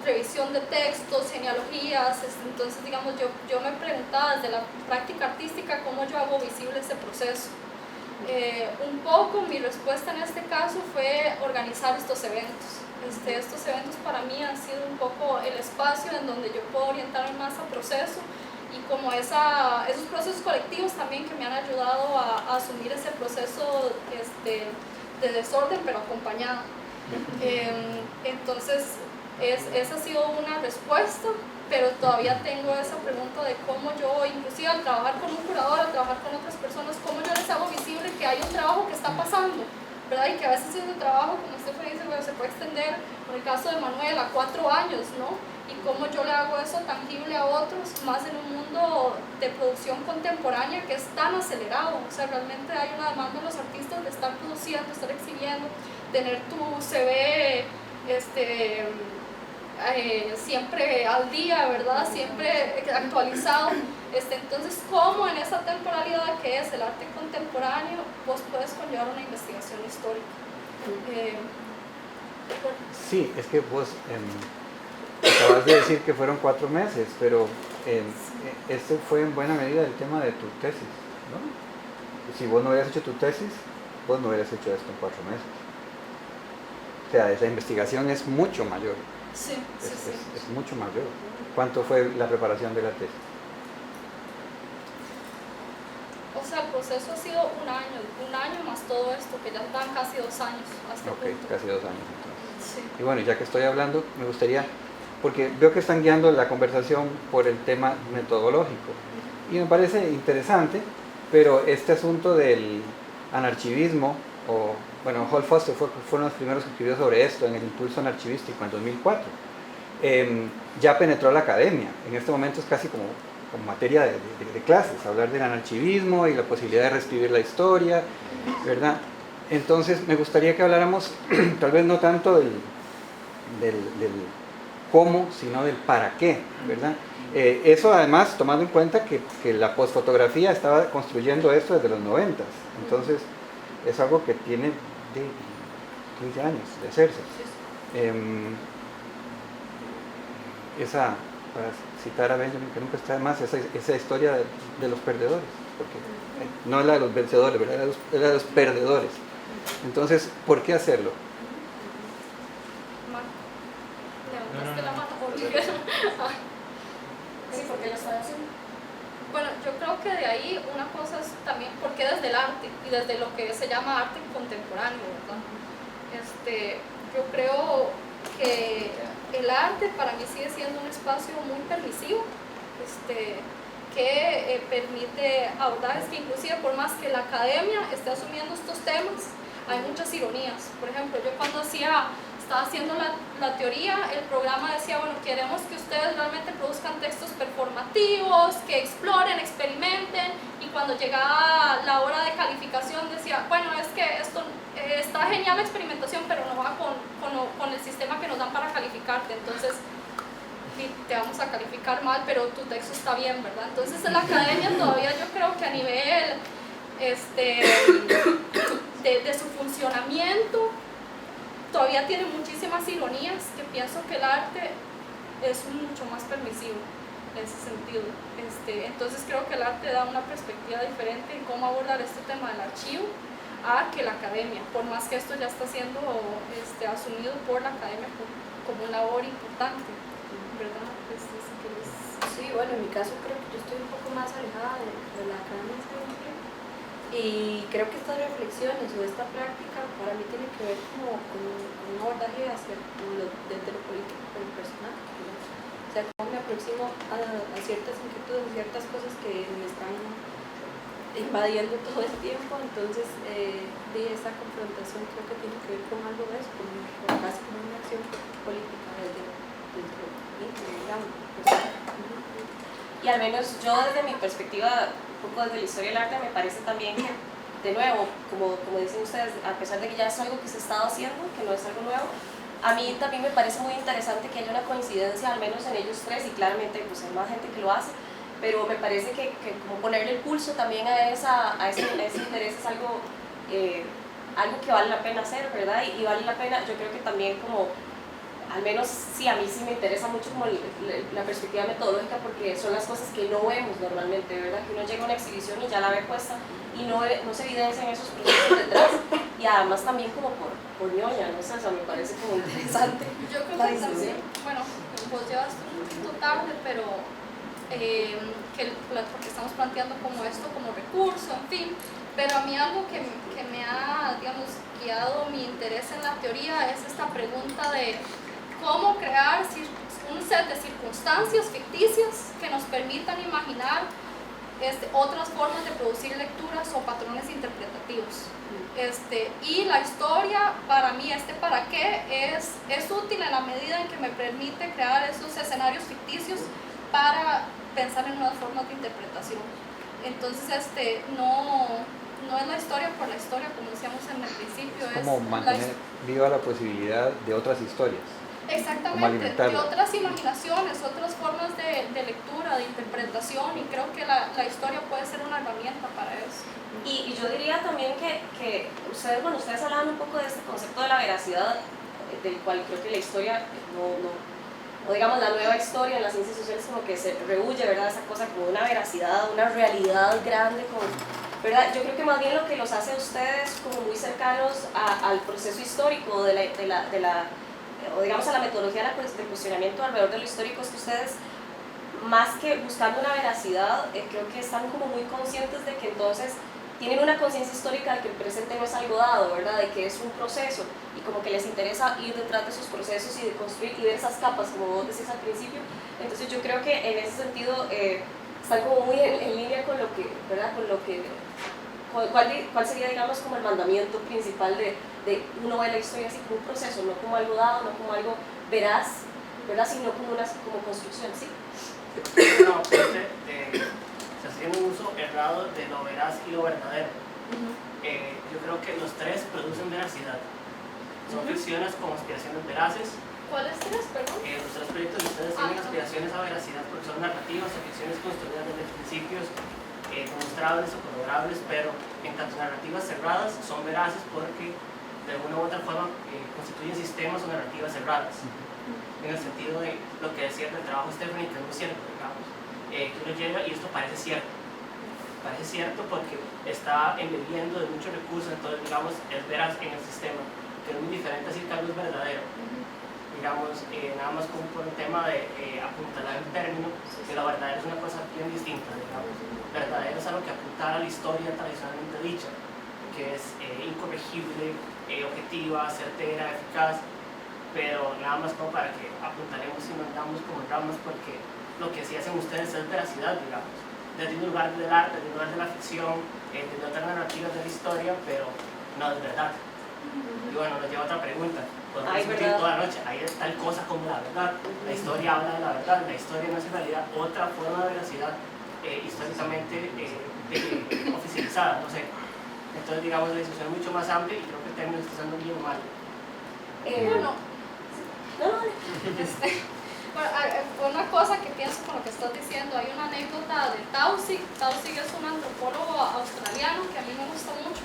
revisión de textos, genealogías. Entonces, digamos, yo me preguntaba desde la práctica artística cómo yo hago visible ese proceso. Un poco mi respuesta en este caso fue organizar estos eventos. Estos eventos para mí han sido un poco el espacio en donde yo puedo orientarme más al proceso, y como esos procesos colectivos también que me han ayudado a asumir ese proceso de desorden, pero acompañado. Entonces, esa ha sido una respuesta, pero todavía tengo esa pregunta de cómo yo, inclusive al trabajar con un curador, al trabajar con otras personas, cómo yo les hago visible que hay un trabajo que está pasando, ¿verdad? Y que a veces ese trabajo, como Stephanie dice, bueno, se puede extender, en el caso de Manuel, a 4 años, ¿no? Y cómo yo le hago eso tangible a otros, más en un mundo de producción contemporánea que es tan acelerado. O sea, realmente hay una demanda de los artistas de estar produciendo, estar exhibiendo, tener tu CV siempre al día, ¿verdad? Siempre actualizado. Entonces, ¿cómo en esa temporalidad que es el arte contemporáneo vos puedes conllevar una investigación histórica? Sí, es que vos acabas de decir que fueron 4 meses, pero este fue en buena medida el tema de tu tesis, ¿no? Si vos no hubieras hecho tu tesis, vos no hubieras hecho esto en 4 meses. O sea, esa investigación es mucho mayor. Sí. Es mucho mayor. ¿Cuánto fue la preparación de la tesis? O sea, el proceso ha sido un año más todo esto, que ya dan casi 2 años hasta Ok, punto. casi 2 años entonces. Sí. Y bueno, ya que estoy hablando, me gustaría, porque veo que están guiando la conversación por el tema metodológico, y me parece interesante, pero este asunto del anarchivismo, bueno, Hall Foster fue uno de los primeros que escribió sobre esto en el Impulso Anarchivístico en 2004, ya penetró a la academia. En este momento es casi como materia de clases, hablar del anarchivismo y la posibilidad de reescribir la historia, ¿verdad? Entonces me gustaría que habláramos tal vez no tanto del cómo, sino del para qué, ¿verdad? Eso además tomando en cuenta que la posfotografía estaba construyendo esto desde los 90, entonces es algo que tiene de 15 años de hacerse. para citar a Benjamin, que nunca está de más, esa historia de los perdedores, porque no es la de los vencedores, ¿verdad? Era de los perdedores. Entonces, ¿por qué hacerlo? Levantaste la mano. Sí, ¿por qué lo están haciendo? Bueno, yo creo que de ahí una cosa es también porque desde el arte y desde lo que se llama arte contemporáneo, ¿verdad? Yo creo que el arte para mí sigue siendo un espacio muy permisivo, que permite abordar, es que inclusive por más que la academia esté asumiendo estos temas, hay muchas ironías. Por ejemplo, yo cuando estaba haciendo la teoría, el programa decía, bueno, queremos que ustedes realmente produzcan textos performativos, que exploren, experimenten, y cuando llegaba la hora de calificación decía, bueno, es que esto está genial la experimentación, pero no va con el sistema que nos dan para calificarte, entonces te vamos a calificar mal, pero tu texto está bien, ¿verdad? Entonces en la academia todavía yo creo que a nivel de su funcionamiento todavía tiene muchísimas ironías, que pienso que el arte es mucho más permisivo en ese sentido. Entonces creo que el arte da una perspectiva diferente en cómo abordar este tema del archivo que la academia, por más que esto ya está siendo asumido por la academia como una labor importante, ¿verdad? Sí, bueno, en mi caso creo que yo estoy un poco más alejada de la academia y creo que estas reflexiones o esta práctica para mí tiene que ver como con un abordaje desde lo político con lo personal, o sea, cómo me aproximo a ciertas inquietudes, ciertas cosas que me están invadiendo todo el tiempo. Entonces esta confrontación creo que tiene que ver con algo de eso, casi como una acción política dentro de mí, digamos. Y al menos yo desde mi perspectiva, un poco desde la historia del arte, me parece también que, de nuevo, como dicen ustedes, a pesar de que ya es algo que se ha estado haciendo, que no es algo nuevo, a mí también me parece muy interesante que haya una coincidencia, al menos en ellos tres, y claramente pues hay más gente que lo hace, pero me parece que como ponerle el pulso también a ese interés es algo que vale la pena hacer, ¿verdad? Y vale la pena, yo creo que también como, al menos sí, a mí sí me interesa mucho como la perspectiva metodológica, porque son las cosas que no vemos normalmente, ¿verdad? Que uno llega a una exhibición y ya la ve puesta y no se evidencian esos procesos detrás, y además también como por ñoña, no sé, o sea, me parece como interesante. Yo creo que también, bueno, vos llevas un poquito tarde, pero porque estamos planteando como esto como recurso, en fin, pero a mí algo que me ha, digamos, guiado mi interés en la teoría es esta pregunta de cómo crear un set de circunstancias ficticias que nos permitan imaginar otras formas de producir lecturas o patrones interpretativos. Y la historia, para mí, ¿para qué? Es útil en la medida en que me permite crear esos escenarios ficticios para pensar en nuevas formas de interpretación. Entonces, no es la historia por la historia, como decíamos en el principio. Es como mantener viva la posibilidad de otras historias. Exactamente, de otras imaginaciones, otras formas de lectura, de interpretación, y creo que la historia puede ser una herramienta para eso. Y yo diría también que ustedes hablaban un poco de este concepto de la veracidad, del cual creo que la historia, o digamos la nueva historia en las ciencias sociales como que se rehuye, ¿verdad? Esa cosa como una veracidad, una realidad grande, ¿verdad? Yo creo que más bien lo que los hace a ustedes como muy cercanos al proceso histórico o digamos a la metodología del cuestionamiento alrededor de lo histórico es que ustedes, más que buscando una veracidad, creo que están como muy conscientes de que entonces tienen una conciencia histórica de que el presente no es algo dado, ¿verdad? De que es un proceso, y como que les interesa ir detrás de esos procesos y de construir y ver esas capas, como vos decís al principio. Entonces yo creo que en ese sentido están como muy en línea con lo que, ¿verdad? ¿Cuál sería, digamos, como el mandamiento principal de uno ve la historia así como un proceso, no como algo dado, no como algo veraz, ¿verdad? Sino como construcción, ¿sí? No, se hace un uso errado de lo veraz y lo verdadero. Yo creo que los tres producen veracidad. Son ficciones con aspiraciones veraces. ¿Cuáles tres, perdón? Los tres proyectos de ustedes tienen aspiraciones a veracidad porque son narrativas o ficciones construidas desde principios demostrables o corroborables, pero en tanto narrativas cerradas son veraces porque de alguna u otra forma constituyen sistemas sistemas o narrativas cerradas. En el sentido de lo que decía del trabajo Stephanie, que es muy cierto, digamos, que uno llega y esto parece cierto porque está embebiendo de muchos recursos, entonces digamos es veraz en el sistema, que es muy diferente a decir que algo es verdadero. Digamos, nada más como por un tema de apuntalar el término, que la verdadera es una cosa bien distinta, digamos. Verdadero es algo que apuntala a la historia tradicionalmente dicha, que es incorregible, objetiva, certera, eficaz, pero nada más como para que apuntaremos y no andamos como ramas, porque lo que sí hacen ustedes es veracidad, digamos, desde un lugar del arte, desde un lugar de la ficción, desde otras narrativas de la historia, pero no es verdad. Y bueno, nos lleva a otra pregunta. Podemos discutir toda la noche, hay tal cosa como la verdad, la historia habla de la verdad, la historia no es en realidad otra forma de veracidad históricamente oficializada, no sé. Entonces, digamos, la discusión es mucho más amplia y creo que el término está usando bien mal. Bueno, una cosa que pienso con lo que estás diciendo, hay una anécdota de Taussig. Taussig es un antropólogo australiano que a mí me gusta mucho,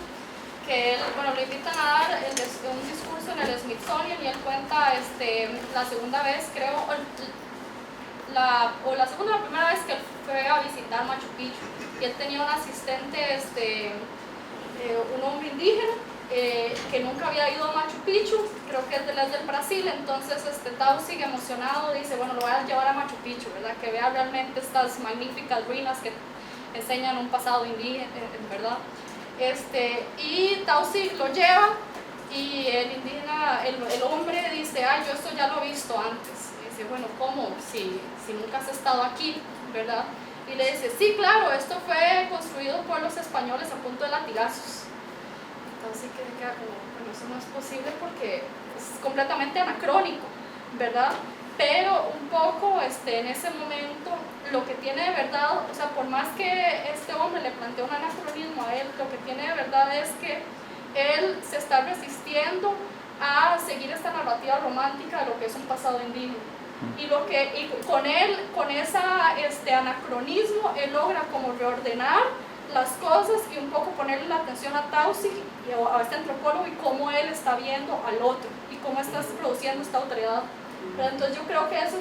que él, bueno, lo invitan a dar un discurso en el Smithsonian y él cuenta la segunda vez, creo, la primera vez que él fue a visitar Machu Picchu, y él tenía un asistente, un hombre indígena que nunca había ido a Machu Picchu, creo que es del Brasil. Entonces Taussig, emocionado, dice, bueno, lo voy a llevar a Machu Picchu, ¿verdad? Que vea realmente estas magníficas ruinas que enseñan un pasado indígena, ¿verdad? Y Taussig lo lleva y el indígena, el hombre dice, yo esto ya lo he visto antes. Y dice, bueno, ¿cómo? Si nunca has estado aquí, ¿verdad? Y le dice, sí, claro, esto fue construido por los españoles a punto de latigazos. Entonces que queda como, bueno, eso no es posible porque es completamente anacrónico, ¿verdad? Pero un poco en ese momento lo que tiene de verdad, o sea, por más que este hombre le plantea un anacronismo a él, lo que tiene de verdad es que él se está resistiendo a seguir esta narrativa romántica de lo que es un pasado indígena. Y con ese anacronismo él logra como reordenar las cosas y un poco ponerle la atención a Taussig, a este antropólogo, y cómo él está viendo al otro y cómo está produciendo esta autoridad. Pero entonces yo creo que eso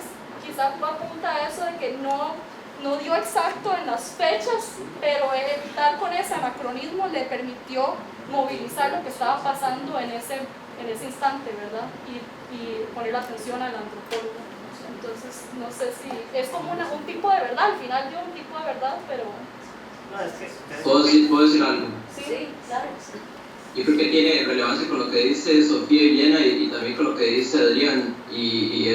quizás apunta a eso de que no dio exacto en las fechas, pero dar con ese anacronismo le permitió movilizar lo que estaba pasando en ese instante, ¿verdad? Y poner la atención al antropólogo. Entonces no sé si es como un tipo de verdad, al final dio un tipo de verdad, pero... No, es que... ¿Puedo decir algo? Sí, claro. Yo creo que tiene relevancia con lo que dice Sofía y Viena y también con lo que dice Adrián, y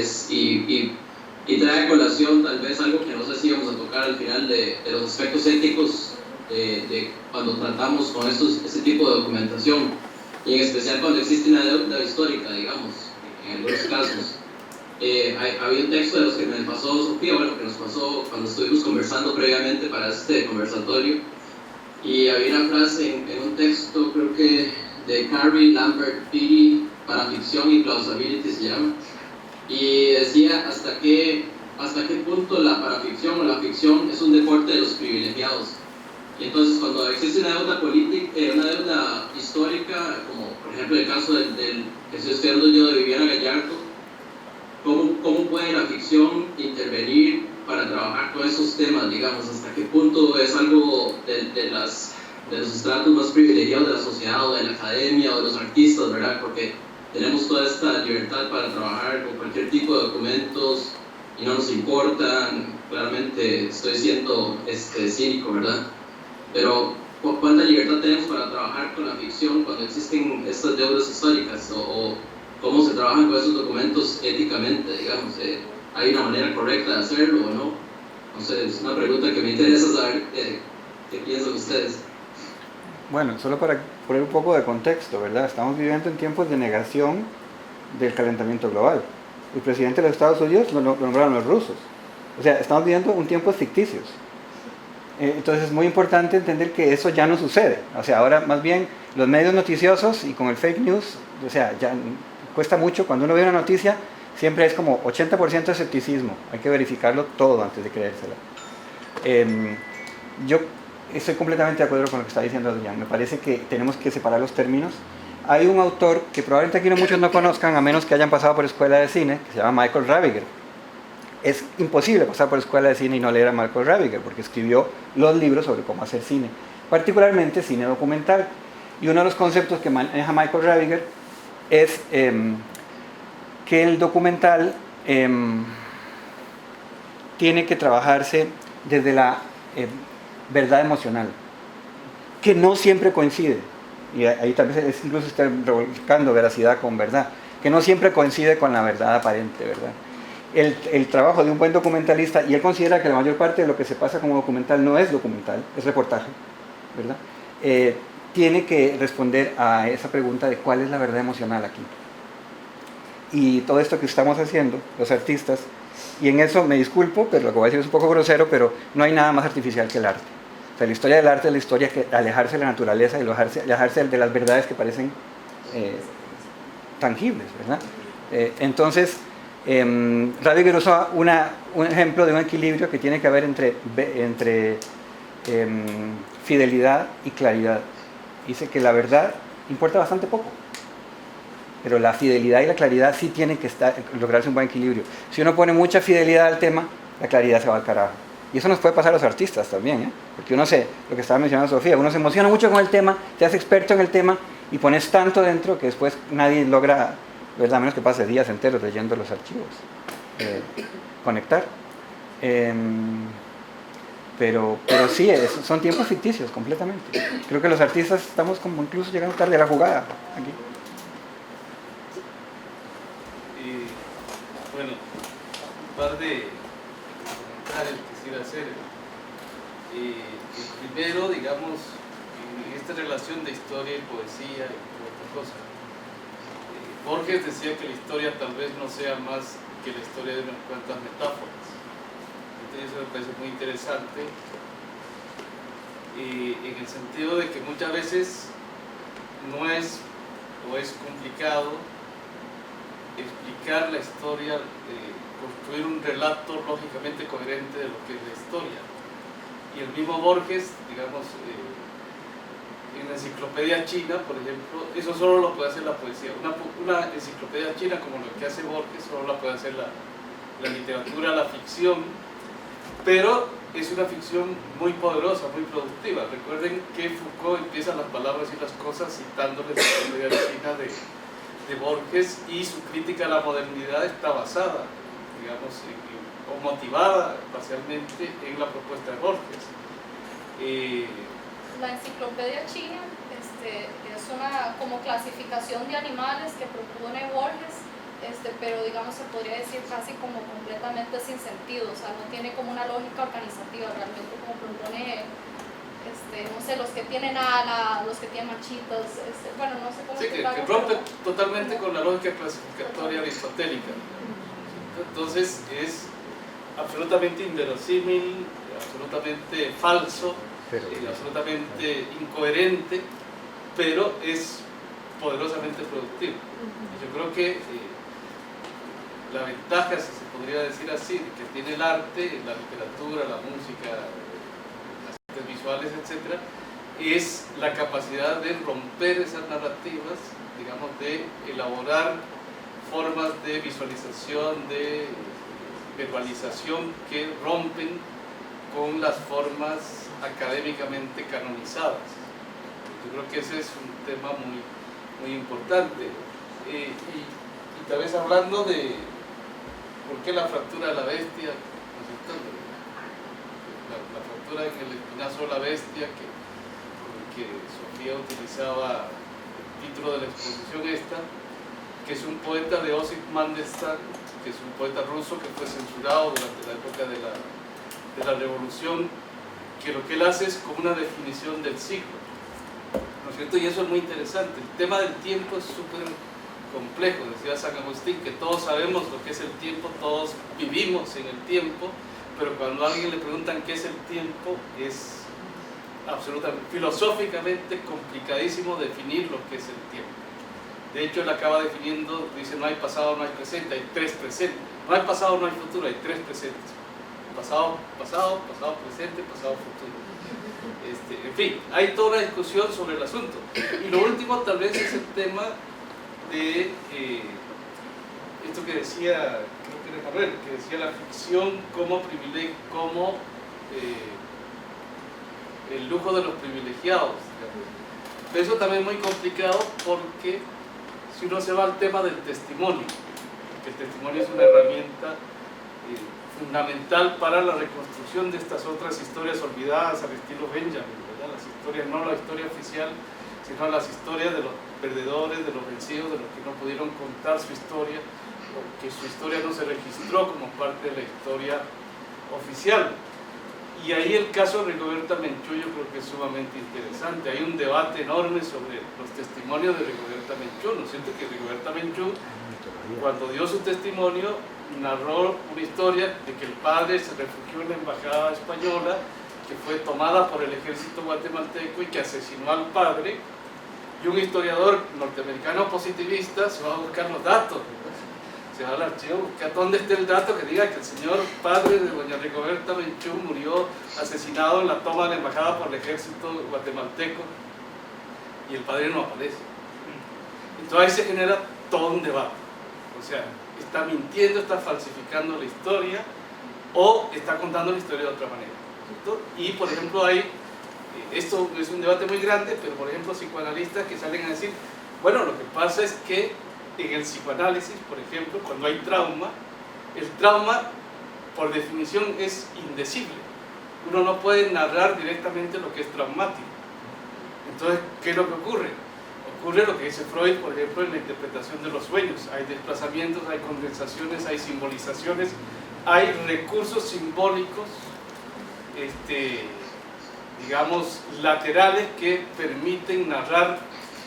trae a colación tal vez algo que no sé si vamos a tocar al final de los aspectos éticos de cuando tratamos con este tipo de documentación, y en especial cuando existe una deuda histórica, digamos, en algunos casos. Había un texto de los que me pasó Sofía, bueno, que nos pasó cuando estuvimos conversando previamente para este conversatorio, y había una frase en un texto, creo que de Carrie Lambert Peary, para ficción y plausibility se llama, y decía hasta qué punto la paraficción o la ficción es un deporte de los privilegiados. Y entonces cuando existe una deuda política, una deuda histórica, como por ejemplo el caso del que estoy estudiando yo de Viviana Gallardo, ¿cómo puede la ficción intervenir para trabajar con esos temas, digamos? ¿Hasta qué punto es algo de los estratos más privilegiados de la sociedad o de la academia o de los artistas, ¿verdad? Porque tenemos toda esta libertad para trabajar con cualquier tipo de documentos y no nos importan. Claramente estoy siendo cínico, ¿verdad? Pero ¿cuánta libertad tenemos para trabajar con la ficción cuando existen estas deudas históricas? ¿O cómo se trabajan con esos documentos éticamente, digamos? ¿Hay una manera correcta de hacerlo o no? No sé, es una pregunta que me interesa saber qué piensan ustedes. Bueno, solo para poner un poco de contexto, ¿verdad? Estamos viviendo en tiempos de negación del calentamiento global. El presidente de los Estados Unidos lo nombraron los rusos. O sea, estamos viviendo un tiempo ficticios. Entonces es muy importante entender que eso ya no sucede. O sea, ahora más bien los medios noticiosos y con el fake news, o sea, ya cuesta mucho. Cuando uno ve una noticia, siempre es como 80% de escepticismo. Hay que verificarlo todo antes de creérsela. Yo estoy completamente de acuerdo con lo que está diciendo Adrián. Me parece que tenemos que separar los términos. hay un autor que probablemente aquí no muchos no conozcan, a menos que hayan pasado por escuela de cine, que se llama Michael Raviger. Es imposible pasar por escuela de cine y no leer a Michael Raviger, porque escribió los libros sobre cómo hacer cine, particularmente cine documental. Y uno de los conceptos que maneja Michael Raviger es que el documental tiene que trabajarse desde la verdad emocional, que no siempre coincide, y ahí tal vez es incluso estar buscando veracidad con verdad, que no siempre coincide con la verdad aparente, ¿verdad? El trabajo de un buen documentalista, y él considera que la mayor parte de lo que se pasa como documental no es documental, es reportaje, ¿verdad? Tiene que responder a esa pregunta de cuál es la verdad emocional aquí. Y todo esto que estamos haciendo, los artistas, y en eso me disculpo, pero lo que voy a decir es un poco grosero, pero no hay nada más artificial que el arte. O sea, la historia del arte es la historia que alejarse de la naturaleza y alejarse de las verdades que parecen tangibles, ¿verdad? Entonces, Raviger usa un ejemplo de un equilibrio que tiene que haber entre fidelidad y claridad. Dice que la verdad importa bastante poco, pero la fidelidad y la claridad sí tienen que lograrse un buen equilibrio. Si uno pone mucha fidelidad al tema, la claridad se va al carajo. Y eso nos puede pasar a los artistas también, ¿eh? Porque uno lo que estaba mencionando Sofía, uno se emociona mucho con el tema, te hace experto en el tema y pones tanto dentro que después nadie logra, ¿verdad? A menos que pase días enteros leyendo los archivos, conectar. Pero sí, son tiempos ficticios completamente. Creo que los artistas estamos como incluso llegando tarde a la jugada aquí. Bueno, un par de comentarios quisiera hacer. Primero, digamos, en esta relación de historia y poesía y otra cosa. Borges decía que la historia tal vez no sea más que la historia de unas cuantas metáforas. Entonces eso me parece muy interesante, en el sentido de que muchas veces no es o es complicado explicar la historia, construir un relato lógicamente coherente de lo que es la historia. Y el mismo Borges, digamos, en la enciclopedia china, por ejemplo, eso solo lo puede hacer la poesía. Una enciclopedia china como lo que hace Borges solo la puede hacer la literatura, la ficción, pero es una ficción muy poderosa, muy productiva. Recuerden que Foucault empieza las palabras y las cosas citando la enciclopedia china de Borges, y su crítica a la modernidad está basada, digamos, o motivada parcialmente en la propuesta de Borges. La enciclopedia china es una como clasificación de animales que propone Borges, pero digamos se podría decir casi como completamente sin sentido, o sea, no tiene como una lógica organizativa, realmente como propone, no sé, los que tienen alas, los que tienen machitas, bueno, no sé cómo sí, que rompe totalmente con la lógica clasificatoria aristotélica. Entonces es absolutamente inverosímil, absolutamente falso, absolutamente incoherente, pero es poderosamente productivo. Yo creo que la ventaja, si se podría decir así, que tiene el arte, la literatura, la música, las artes visuales, etc., es la capacidad de romper esas narrativas, digamos, de elaborar formas de visualización, de verbalización que rompen con las formas académicamente canonizadas. Yo creo que ese es un tema muy, muy importante. Y tal vez hablando de por qué la fractura de la bestia, la fractura en el espinazo de la bestia, con el que Sofía utilizaba el título de la exposición que es un poeta de Osip Mandelstam, que es un poeta ruso que fue censurado durante la época de la revolución, que lo que él hace es como una definición del siglo, ¿no es cierto? Y eso es muy interesante. El tema del tiempo es súper complejo. Decía San Agustín que todos sabemos lo que es el tiempo, todos vivimos en el tiempo, pero cuando a alguien le preguntan qué es el tiempo, es absolutamente, filosóficamente complicadísimo definir lo que es el tiempo. De hecho, él acaba definiendo, dice, no hay pasado, no hay presente, hay tres presentes. No hay pasado, no hay futuro, hay tres presentes. Pasado, presente, pasado, futuro. En fin, hay toda una discusión sobre el asunto. Y lo último tal vez es el tema de esto que decía, creo que era Manuel, que decía la ficción como privilegio, como el lujo de los privilegiados. Pero eso también es muy complicado porque si uno se va al tema del testimonio, que el testimonio es una herramienta fundamental para la reconstrucción de estas otras historias olvidadas al estilo Benjamin, ¿verdad? Las historias, no la historia oficial, sino las historias de los perdedores, de los vencidos, de los que no pudieron contar su historia, porque su historia no se registró como parte de la historia oficial. Y ahí el caso de Rigoberta Menchú yo creo que es sumamente interesante. Hay un debate enorme sobre los testimonios de Rigoberta Menchú, ¿no es cierto? Que Rigoberta Menchú, cuando dio su testimonio, narró una historia de que el padre se refugió en la embajada española, que fue tomada por el ejército guatemalteco y que asesinó al padre, y un historiador norteamericano positivista se va a buscar los datos, se va al archivo, busca dónde está el dato que diga que el señor padre de doña Rigoberta Menchú murió asesinado en la toma de la embajada por el ejército guatemalteco, y el padre no aparece. Entonces ahí se genera todo un debate, o sea, está mintiendo, está falsificando la historia o está contando la historia de otra manera, ¿cierto? Y por ejemplo hay, esto es un debate muy grande, pero por ejemplo psicoanalistas que salen a decir, bueno, lo que pasa es que en el psicoanálisis, por ejemplo, cuando hay trauma, el trauma por definición es indecible, uno no puede narrar directamente lo que es traumático. Entonces, ¿qué es lo que ocurre? Ocurre lo que dice Freud, por ejemplo, en la interpretación de los sueños. Hay desplazamientos, hay condensaciones, hay simbolizaciones, hay recursos simbólicos, digamos, laterales que permiten narrar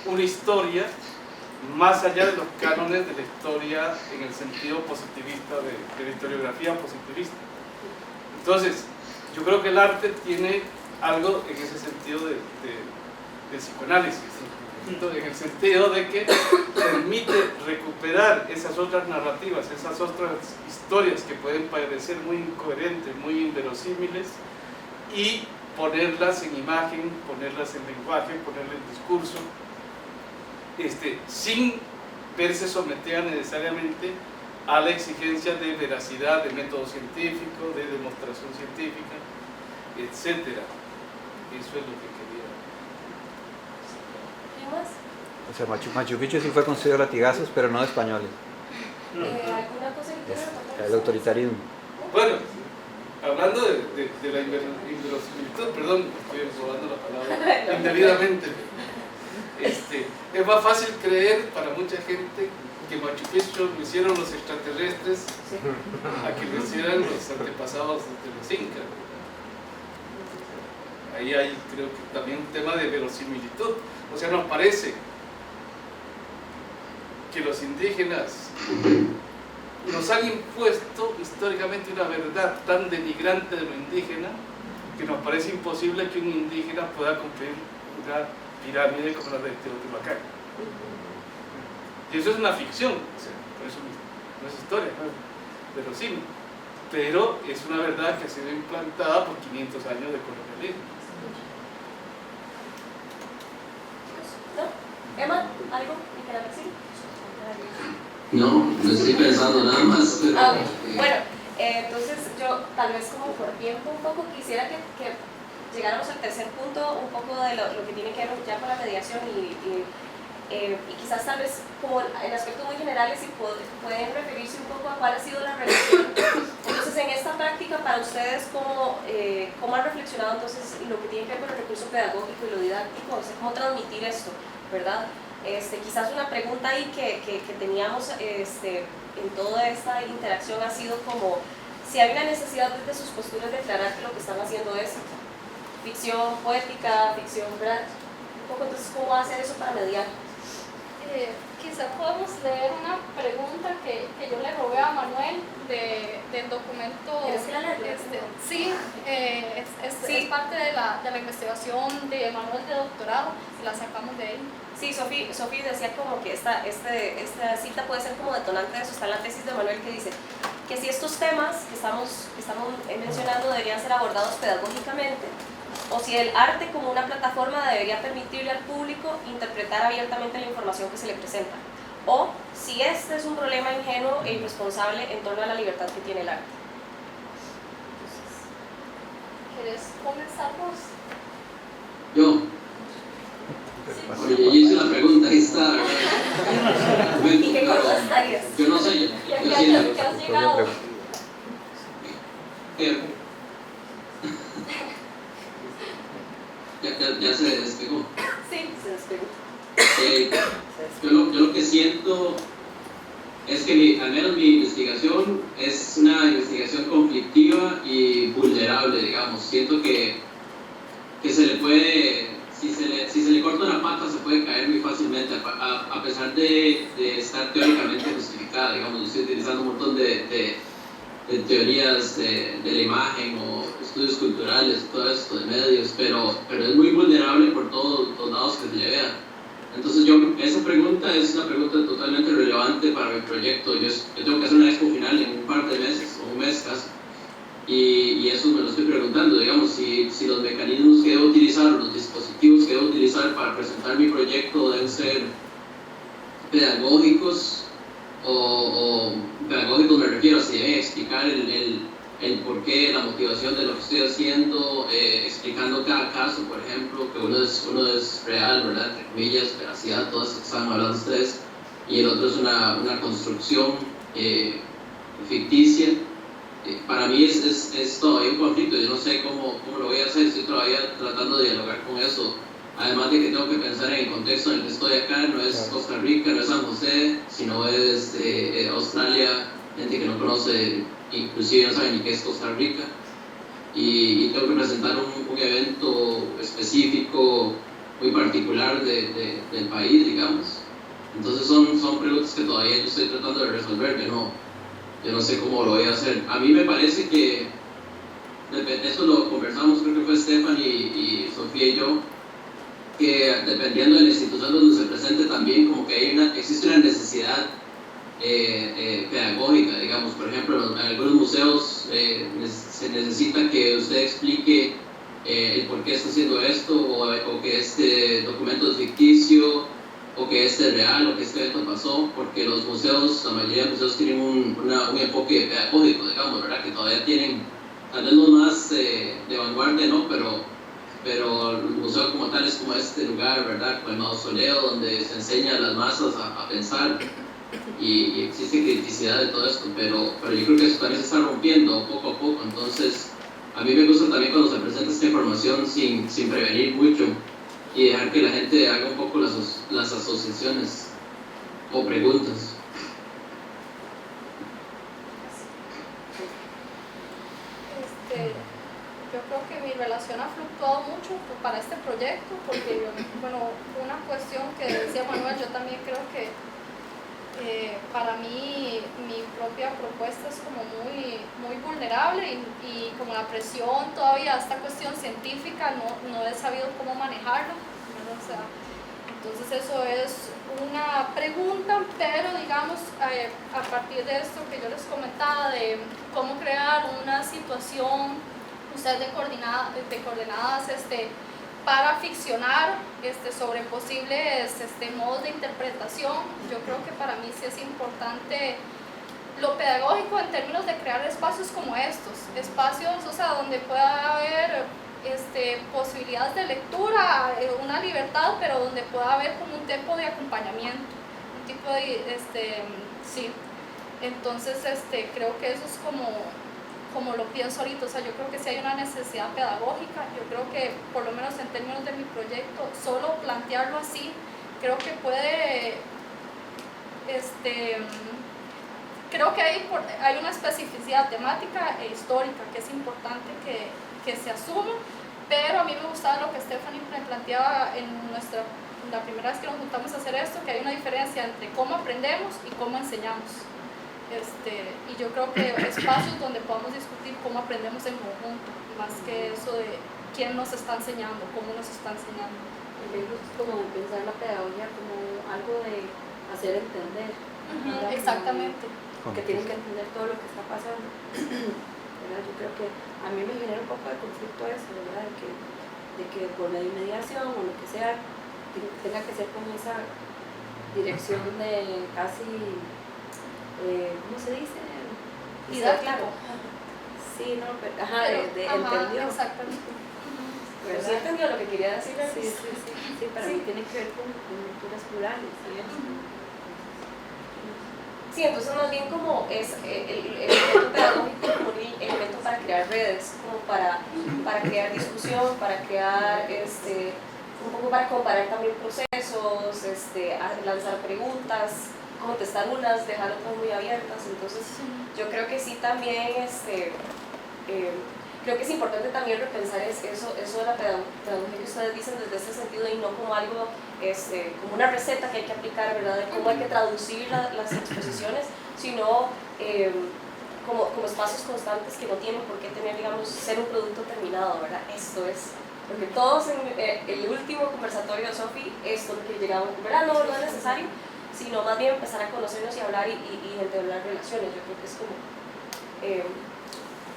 una historia más allá de los cánones de la historia en el sentido positivista, de la historiografía positivista. Entonces, yo creo que el arte tiene algo en ese sentido de psicoanálisis, en el sentido de que permite recuperar esas otras narrativas, esas otras historias que pueden parecer muy incoherentes, muy inverosímiles, y ponerlas en imagen, ponerlas en lenguaje, ponerlas en discurso, sin verse sometida necesariamente a la exigencia de veracidad, de método científico, de demostración científica, etc. Eso es lo que quería. ¿Qué más? O sea, Machu Picchu sí fue construido a latigazos, pero no de españoles. ¿Alguna cosa que quieran aportar? El autoritarismo. Bueno, hablando de la inverosimilitud, perdón, estoy robando la palabra indebidamente. Es más fácil creer para mucha gente que Machu Picchu lo hicieron los extraterrestres a que lo hicieran los antepasados de los incas. Ahí hay, creo que también un tema de verosimilitud. O sea, nos parece que los indígenas nos han impuesto históricamente una verdad tan denigrante de lo indígena que nos parece imposible que un indígena pueda construir una pirámide como la de Teotihuacán. Y eso es una ficción, o sea, no es historia, no es verosímil, pero es una verdad que ha sido implantada por 500 años de colonialismo. ¿No? Emma, ¿algo que quieras decir? No, no estoy pensando nada más, pero... Bueno, entonces yo tal vez como por tiempo un poco quisiera que llegáramos al tercer punto, un poco de lo que tiene que ver ya con la mediación y quizás tal vez como en aspectos muy generales si pueden referirse un poco a cuál ha sido la relación. Entonces en esta práctica para ustedes ¿cómo han reflexionado entonces lo que tiene que ver con el recurso pedagógico y lo didáctico? O sea, ¿cómo transmitir esto? ¿Verdad? Quizás una pregunta ahí que teníamos en toda esta interacción ha sido como si hay una necesidad desde sus posturas de aclarar que lo que están haciendo es ficción poética, ficción, ¿verdad? Un poco entonces, ¿cómo hacer eso para mediar? Quizá podemos leer una pregunta que yo le robé a Manuel del documento. ¿Quieres que la lea? Sí, es parte de la investigación de Manuel de doctorado, la sacamos de él. Sí, Sofía decía como que esta cita puede ser como detonante de eso. Está en la tesis de Manuel que dice que si estos temas que estamos mencionando deberían ser abordados pedagógicamente, o si el arte como una plataforma debería permitirle al público interpretar abiertamente la información que se le presenta, o si este es un problema ingenuo e irresponsable en torno a la libertad que tiene el arte. ¿Quieres comenzar vos? Yo. Oye, yo hice la pregunta, ahí está, ¿verdad? ¿Y qué contestarías? Yo no sé, ¿Qué yo sí, has llegado? ya se despegó. Sí. Se despegó. Yo lo que siento es que al menos mi investigación es una investigación conflictiva y vulnerable, digamos. Siento que se le puede, si se le corta una pata, se puede caer muy fácilmente, a pesar de estar teóricamente justificada, digamos. Yo estoy utilizando un montón de teorías de la imagen o estudios culturales, todo esto de medios, pero es muy vulnerable por todos los lados que se le vea. Entonces esa pregunta es una pregunta totalmente relevante para mi proyecto. Yo tengo que hacer una expo final en un par de meses, o un mes casi, y eso me lo estoy preguntando, digamos, si los mecanismos que debo utilizar, o los dispositivos que debo utilizar para presentar mi proyecto deben ser pedagógicos, o pedagógicos me refiero a si deben explicar el porqué, la motivación de lo que estoy haciendo, explicando cada caso, por ejemplo, que uno es real, ¿verdad? Entre comillas, veracidad, todas las que estaban hablando ustedes, y el otro es una construcción ficticia. Para mí es todavía un conflicto, yo no sé cómo lo voy a hacer, estoy todavía tratando de dialogar con eso. Además de que tengo que pensar en el contexto en el que estoy acá, no es Costa Rica, no es San José, sino es Australia, gente que no conoce, inclusive no sabe ni qué es Costa Rica, y tengo que presentar un evento específico, muy particular del país, digamos. Entonces son preguntas que todavía yo estoy tratando de resolver, yo no sé cómo lo voy a hacer. A mí me parece que, eso lo conversamos, creo que fue Stephanie y Sofía y yo, que dependiendo de la institución donde se presente también como que existe una necesidad pedagógica, digamos. Por ejemplo, en algunos museos se necesita que usted explique el por qué está haciendo esto, o que este documento es ficticio, o que este es real, o que este evento pasó, porque los museos, la mayoría de museos tienen un enfoque pedagógico, digamos, ¿verdad? Que todavía tienen, tal vez los más de vanguardia, ¿no? Pero el museo como tal es como este lugar, ¿verdad? Como el mausoleo donde se enseña a las masas a pensar, y existe criticidad de todo esto, pero yo creo que eso también se está rompiendo poco a poco. Entonces a mí me gusta también cuando se presenta esta información sin prevenir mucho y dejar que la gente haga un poco las asociaciones o preguntas. Yo creo que mi relación ha fluctuado mucho para este proyecto, porque una cuestión que decía Manuel, yo también creo que para mí mi propia propuesta es como muy vulnerable, y como la presión todavía, esta cuestión científica, no he sabido cómo manejarla, ¿verdad? O sea, entonces eso es una pregunta, pero digamos, a partir de esto que yo les comentaba, de cómo crear una situación, ustedes de coordenadas para ficcionar sobre posibles modos de interpretación, yo creo que para mí sí es importante lo pedagógico en términos de crear espacios como estos, espacios, o sea, donde pueda haber posibilidades de lectura, una libertad, pero donde pueda haber como un tiempo de acompañamiento, un tipo de, sí. Entonces, creo que eso es como lo pienso ahorita. O sea, yo creo que sí hay una necesidad pedagógica. Yo creo que, por lo menos en términos de mi proyecto, solo plantearlo así, creo que puede, creo que hay una especificidad temática e histórica que es importante que se asuma, pero a mí me gustaba lo que Stephanie me planteaba la primera vez que nos juntamos a hacer esto, que hay una diferencia entre cómo aprendemos y cómo enseñamos. Y yo creo que espacios donde podamos discutir cómo aprendemos en conjunto, más que eso de quién nos está enseñando, cómo nos está enseñando. Es como pensar la pedagogía como algo de hacer entender. Exactamente. Que tienen que entender todo lo que está pasando. ¿Verdad? Yo creo que a mí me genera un poco de conflicto eso, ¿verdad? Que de que por medio de mediación o lo que sea, tenga que ser con esa dirección de casi, ¿cómo se dice? Didáctico. Claro. Sí, no, pero, entendió. Exactamente. Pero sí entendió lo que quería decir. Sí, para mí tiene que ver con lecturas plurales. Sí, entonces más bien como es el elemento pedagógico como un elemento para crear redes, como para crear discusión, para crear un poco para comparar también procesos, lanzar preguntas, contestar unas, dejar otras muy abiertas. Entonces yo creo que sí también creo que es importante también repensar eso de la pedagogía que ustedes dicen desde este sentido y no como algo, como una receta que hay que aplicar, ¿verdad? De cómo hay que traducir las exposiciones, sino como espacios constantes que no tienen por qué tener, digamos, ser un producto terminado, ¿verdad? Esto es, porque todos en el último conversatorio de Sofi, esto es lo que llegamos, ¿verdad? No es necesario, sino más bien empezar a conocernos y hablar y entablar relaciones. Yo creo que es como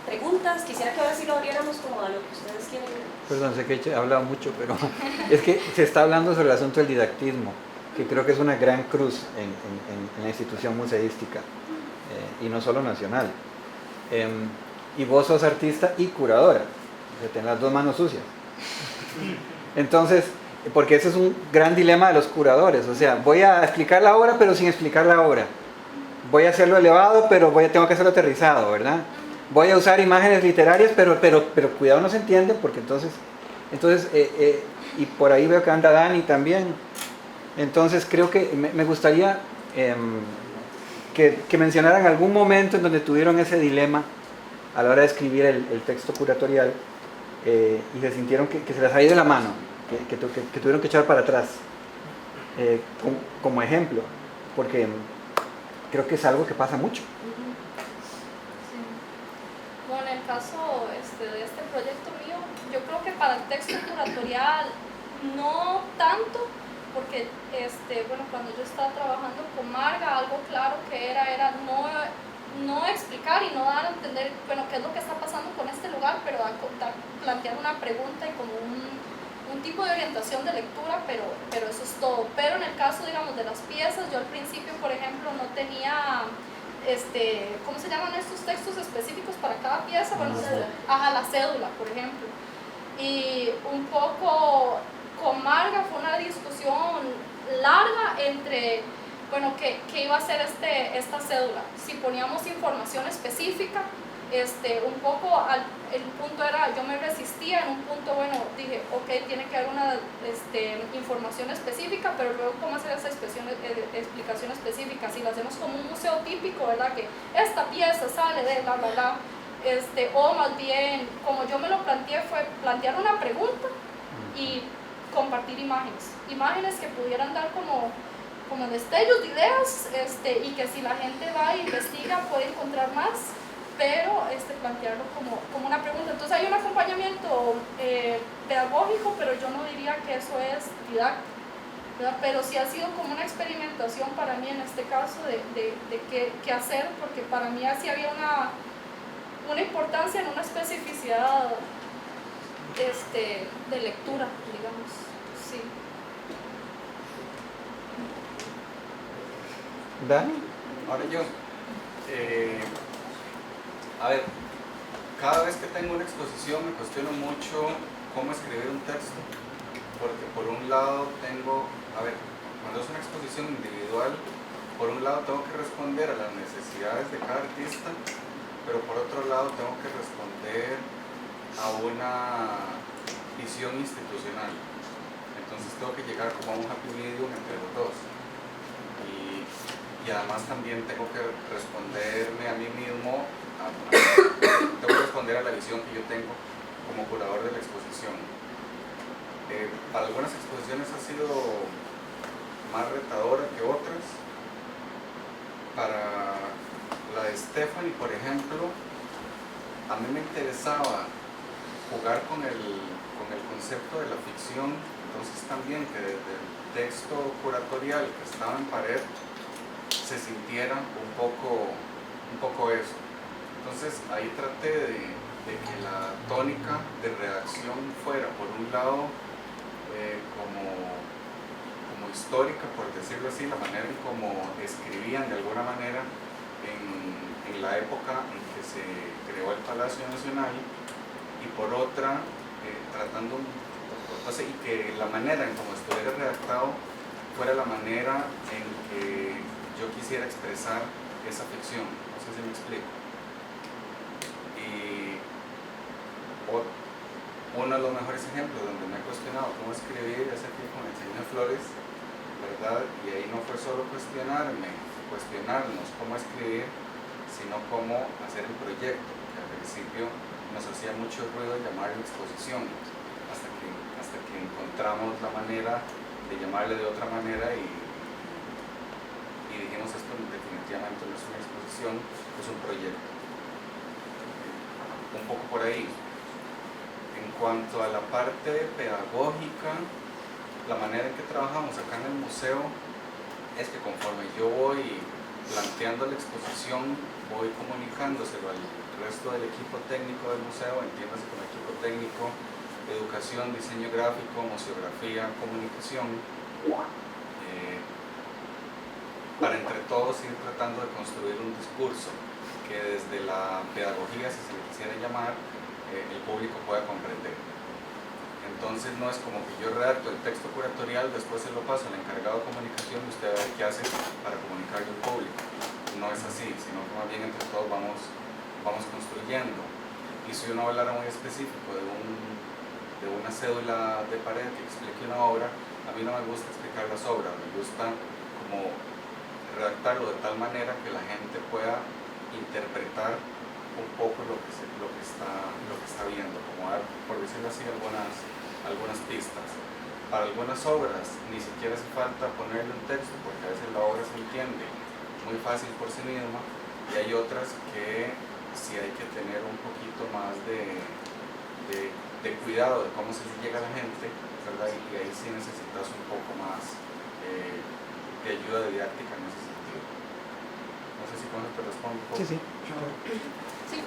preguntas. Quisiera que ahora sí lo abriéramos como a lo que ustedes quieren. Perdón, sé que he hablado mucho, pero es que se está hablando sobre el asunto del didactismo, que creo que es una gran cruz en la institución museística, y no solo nacional. Y vos sos artista y curadora, o sea, tenés las dos manos sucias. Entonces, porque ese es un gran dilema de los curadores, o sea, voy a explicar la obra pero sin explicar la obra. Voy a hacerlo elevado pero tengo que hacerlo aterrizado, ¿verdad? Voy a usar imágenes literarias, pero cuidado, no se entiende, porque entonces y por ahí veo que anda Dani también. Entonces creo que me gustaría que mencionaran algún momento en donde tuvieron ese dilema a la hora de escribir el texto curatorial, y se sintieron que se les ha ido de la mano, que tuvieron que echar para atrás, como ejemplo, porque creo que es algo que pasa mucho. Bueno, en el caso de este proyecto mío, yo creo que para el texto curatorial no tanto, porque cuando yo estaba trabajando con Marga, algo claro que era no explicar y no dar a entender, qué es lo que está pasando con este lugar, pero plantear una pregunta y como un tipo de orientación de lectura, pero eso es todo. Pero en el caso, digamos, de las piezas, yo al principio, por ejemplo, no tenía ¿cómo se llaman estos textos específicos para cada pieza? Bueno, la cédula, por ejemplo. Y un poco con Marga fue una discusión larga entre, ¿qué iba a ser esta cédula? Si poníamos información específica, un poco, el punto era, yo me resistía, en un punto, dije, ok, tiene que haber una información específica, pero luego cómo hacer esa explicación específica. Si lo hacemos como un museo típico, ¿verdad? Que esta pieza sale de bla, bla, bla, o más bien, como yo me lo planteé, fue plantear una pregunta y compartir imágenes que pudieran dar como destellos de ideas, y que si la gente va e investiga puede encontrar más, pero plantearlo como una pregunta. Entonces hay un acompañamiento pedagógico, pero yo no diría que eso es didáctico, ¿verdad? Pero sí ha sido como una experimentación para mí en este caso de qué hacer, porque para mí así había una importancia en una especificidad de lectura, digamos, sí. ¿Dani? Ahora yo, a ver, cada vez que tengo una exposición me cuestiono mucho cómo escribir un texto, porque por un lado cuando es una exposición individual, por un lado tengo que responder a las necesidades de cada artista, pero por otro lado tengo que responder a una visión institucional. Entonces tengo que llegar como a un happy medium entre los dos. Y además también tengo que responderme a mí mismo, tengo que responder a la visión que yo tengo como curador de la exposición. Para algunas exposiciones ha sido más retadora que otras. Para la de Stephanie, por ejemplo, a mí me interesaba jugar con el concepto de la ficción, entonces también que desde el texto curatorial que estaba en pared se sintiera un poco eso. Entonces ahí traté que la tónica de redacción fuera, por un lado, como histórica, por decirlo así, la manera en cómo escribían de alguna manera en la época en que se creó el Palacio Nacional, y por otra, tratando, y que la manera en cómo estuviera redactado fuera la manera en que yo quisiera expresar esa ficción. No sé si me explico. Y uno de los mejores ejemplos donde me he cuestionado cómo escribir es aquí con el Señor Flores, ¿verdad? Y ahí no fue solo cuestionarnos cómo escribir, sino cómo hacer el proyecto, que al principio nos hacía mucho ruido llamarlo exposición, hasta que encontramos la manera de llamarle de otra manera y dijimos esto definitivamente no es una exposición, es un proyecto. Un poco por ahí. En cuanto a la parte pedagógica, la manera en que trabajamos acá en el museo es que conforme yo voy planteando la exposición, voy comunicándoselo al resto del equipo técnico del museo, entiéndase con equipo técnico, educación, diseño gráfico, museografía, comunicación, para entre todos ir tratando de construir un discurso que desde la pedagogía, si se le quisiera llamar, el público pueda comprender. Entonces no es como que yo redacto el texto curatorial, después se lo paso al encargado de comunicación y usted va a ver qué hace para comunicarlo al público. No es así, sino que más bien entre todos vamos construyendo. Y si uno hablara muy específico de una cédula de pared que explique una obra, a mí no me gusta explicar las obras, me gusta como redactarlo de tal manera que la gente pueda interpretar un poco lo que está viendo, como dar, por decirlo así, algunas pistas. Para algunas obras ni siquiera hace falta ponerle un texto, porque a veces la obra se entiende muy fácil por sí misma, y hay otras que sí hay que tener un poquito más de cuidado de cómo se le llega a la gente, ¿verdad? Y ahí sí necesitas un poco más de ayuda didáctica en ese sentido. No sé si con eso te respondo un poco. Sí. Sí.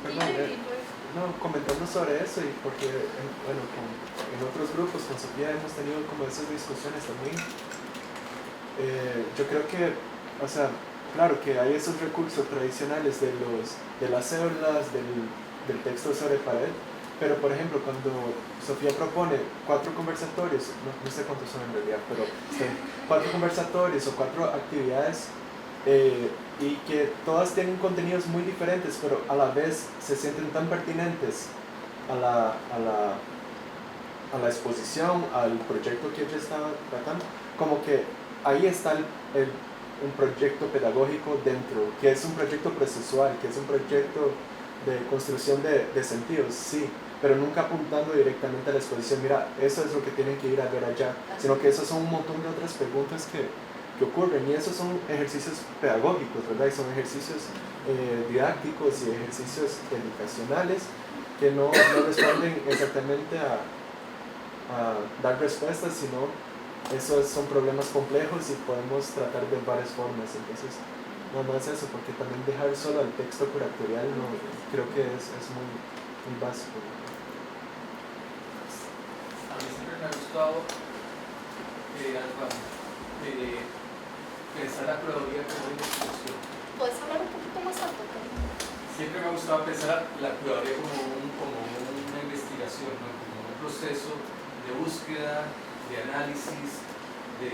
Perdón, comentando sobre eso, y porque en otros grupos con Sofía hemos tenido como esas discusiones también. Yo creo que, o sea, claro que hay esos recursos tradicionales de las células, del texto sobre pared, pero por ejemplo cuando Sofía propone 4 conversatorios, no sé cuántos son en realidad, pero 4 conversatorios o 4 actividades, y que todas tienen contenidos muy diferentes, pero a la vez se sienten tan pertinentes a la exposición, al proyecto que ella estaba tratando, como que ahí está un proyecto pedagógico dentro, que es un proyecto procesual, que es un proyecto de construcción de sentidos, sí, pero nunca apuntando directamente a la exposición, mira, eso es lo que tienen que ir a ver allá, sino que esos son un montón de otras preguntas que ocurren, y esos son ejercicios pedagógicos, ¿verdad? Y son ejercicios didácticos y ejercicios educacionales que no responden exactamente a dar respuestas, sino esos son problemas complejos y podemos tratar de varias formas. Entonces, nada más eso, porque también dejar solo el texto curatorial no, creo que es muy básico. A mí siempre me ha gustado pensar la curaduría como una investigación. ¿Puedes hablar un poquito más alto? Siempre me ha gustado pensar la curaduría como una investigación, ¿no? Como un proceso de búsqueda, de análisis, de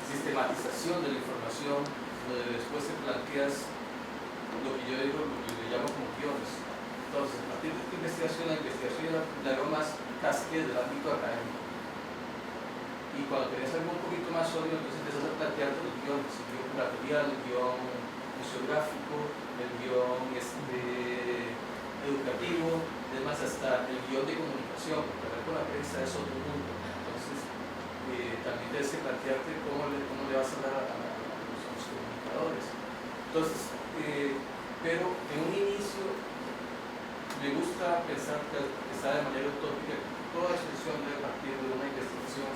sistematización de la información, donde después te planteas lo que yo digo, lo que le llamo como guiones. Entonces, a partir de tu investigación, la investigación la veo más casi desde el ámbito académico. Y cuando tenés algo un poquito más sólido, entonces empiezas a plantearte los guiones, el guión curatorial, el guión museográfico, el guión educativo, es más, hasta el guión de comunicación, porque hablar con la prensa es otro mundo. Entonces, también tienes que plantearte cómo le vas a dar a los comunicadores. Entonces, pero en un inicio me gusta pensar que está de manera utópica que toda expresión debe partir de una investigación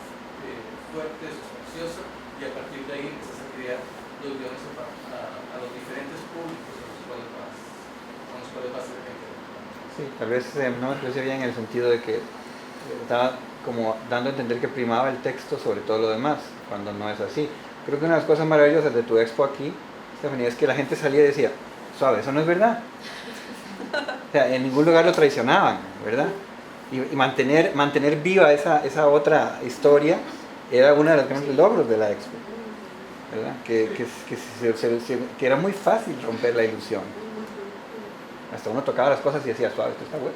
fuerte, sustanciosa, y a partir de ahí empiezas a crear los guiones a los diferentes públicos con los cuales vas a tener que Sí, tal vez no me expresé bien en el sentido de que estaba como dando a entender que primaba el texto sobre todo lo demás, cuando no es así. Creo que una de las cosas maravillosas de tu expo aquí, Stephanie, es que la gente salía y decía, suave, eso no es verdad. O sea, en ningún lugar lo traicionaban, ¿verdad? Y mantener viva esa otra historia era uno de los grandes logros de la expo, ¿verdad? Que era muy fácil romper la ilusión. Hasta uno tocaba las cosas y decía, suave, esto está bueno.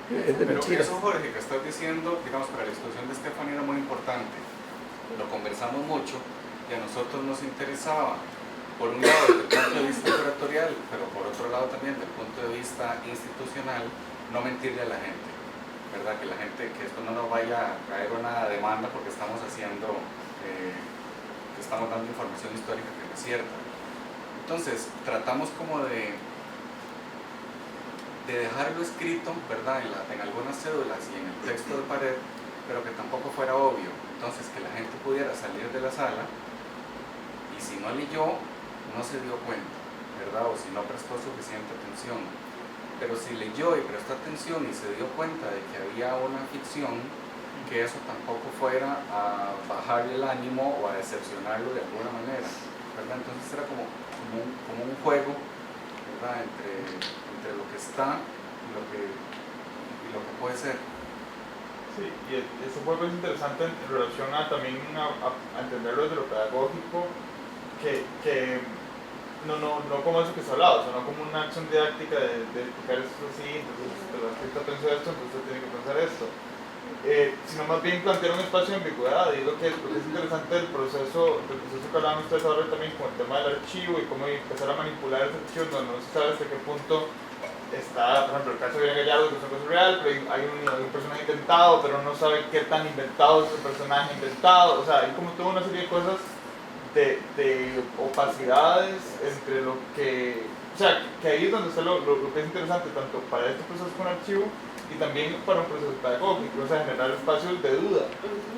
Pero eso, Jorge, que estás diciendo, digamos, para la exposición de Stephanie era muy importante. Lo conversamos mucho y a nosotros nos interesaba, por un lado, desde el punto de vista curatorial, pero por otro lado también, desde el punto de vista institucional, no mentirle a la gente, ¿verdad? Que la gente, que esto no nos vaya a caer una demanda porque estamos haciendo, que estamos dando información histórica que no es cierta. Entonces, tratamos como de dejarlo escrito, ¿verdad? En algunas cédulas y en el texto de pared, pero que tampoco fuera obvio. Entonces, que la gente pudiera salir de la sala y si no leyó, no se dio cuenta, ¿verdad? O si no prestó suficiente atención. Pero si leyó y prestó atención y se dio cuenta de que había una ficción, que eso tampoco fuera a bajarle el ánimo o a decepcionarlo de alguna manera, ¿verdad? Entonces era como un juego, ¿verdad? Entre lo que está y lo que puede ser. Sí, y ese juego es interesante en relación también a entenderlo desde lo pedagógico, que no como eso que se ha hablado, sino como una acción didáctica de explicar esto así, entonces la gente pensó esto, entonces usted tiene que pensar esto. Sino más bien plantear un espacio de ambigüedad, y lo que es interesante del proceso que hablaban ustedes ahora también con el tema del archivo y cómo empezar a manipular ese archivo, no se sabe hasta qué punto está, por ejemplo, el caso de Irene Gallardo, que es una cosa real, pero hay un personaje inventado, pero no sabe qué tan inventado es el personaje inventado, o sea, hay como toda una serie de cosas de opacidades entre lo que, o sea, que ahí es donde está lo que es interesante, tanto para este proceso con archivo y también para un proceso pedagógico, o sea, generar espacios de duda,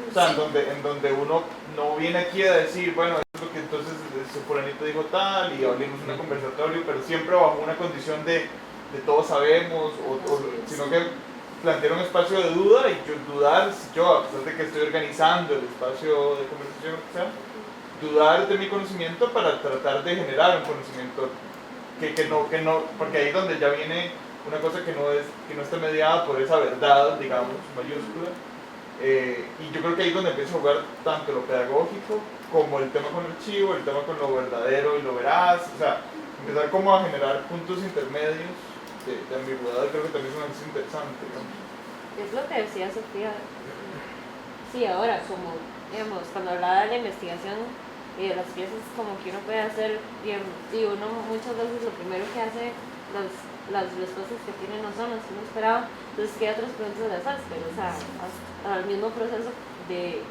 o sea, en donde uno no viene aquí a decir, bueno, esto es lo que entonces su fulanito dijo tal y abrimos un conversatorio, pero siempre bajo una condición de todos sabemos, sino que plantear un espacio de duda y dudar, yo a pesar de que estoy organizando el espacio de conversación, o sea, dudar de mi conocimiento para tratar de generar un conocimiento que no, porque ahí es donde ya viene una cosa que no está mediada por esa verdad, digamos, mayúscula, y yo creo que ahí es donde empieza a jugar tanto lo pedagógico como el tema con el archivo, el tema con lo verdadero y lo veraz, o sea, empezar como a generar puntos intermedios de ambigüedad, creo que también es una cosa interesante, digamos. Es lo que decía Sofía. Sí, ahora, como, digamos, cuando hablaba de la investigación y de las piezas, como que uno puede hacer, y uno muchas veces lo primero que hace, las respuestas que tiene no son las que uno esperaba, entonces ¿qué otras preguntas les haces? Pero, o sea, al mismo proceso de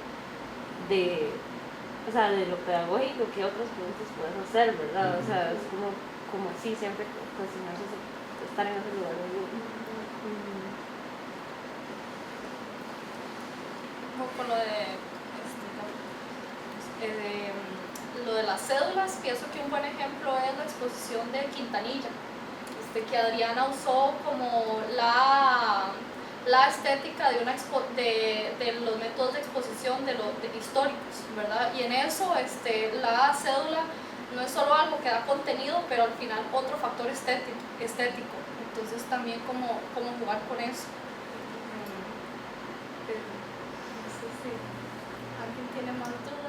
lo pedagógico, ¿qué otras preguntas puedes hacer, verdad? O sea, es como así, siempre cuestionarse, estar en ese lugar. Con lo de las cédulas, pienso que un buen ejemplo es la exposición de Quintanilla, que Adriana usó como la estética de los métodos de exposición de históricos, ¿verdad? Y en eso la cédula no es solo algo que da contenido, pero al final otro factor estético. Entonces también como jugar con eso. No sé si alguien tiene más dudas.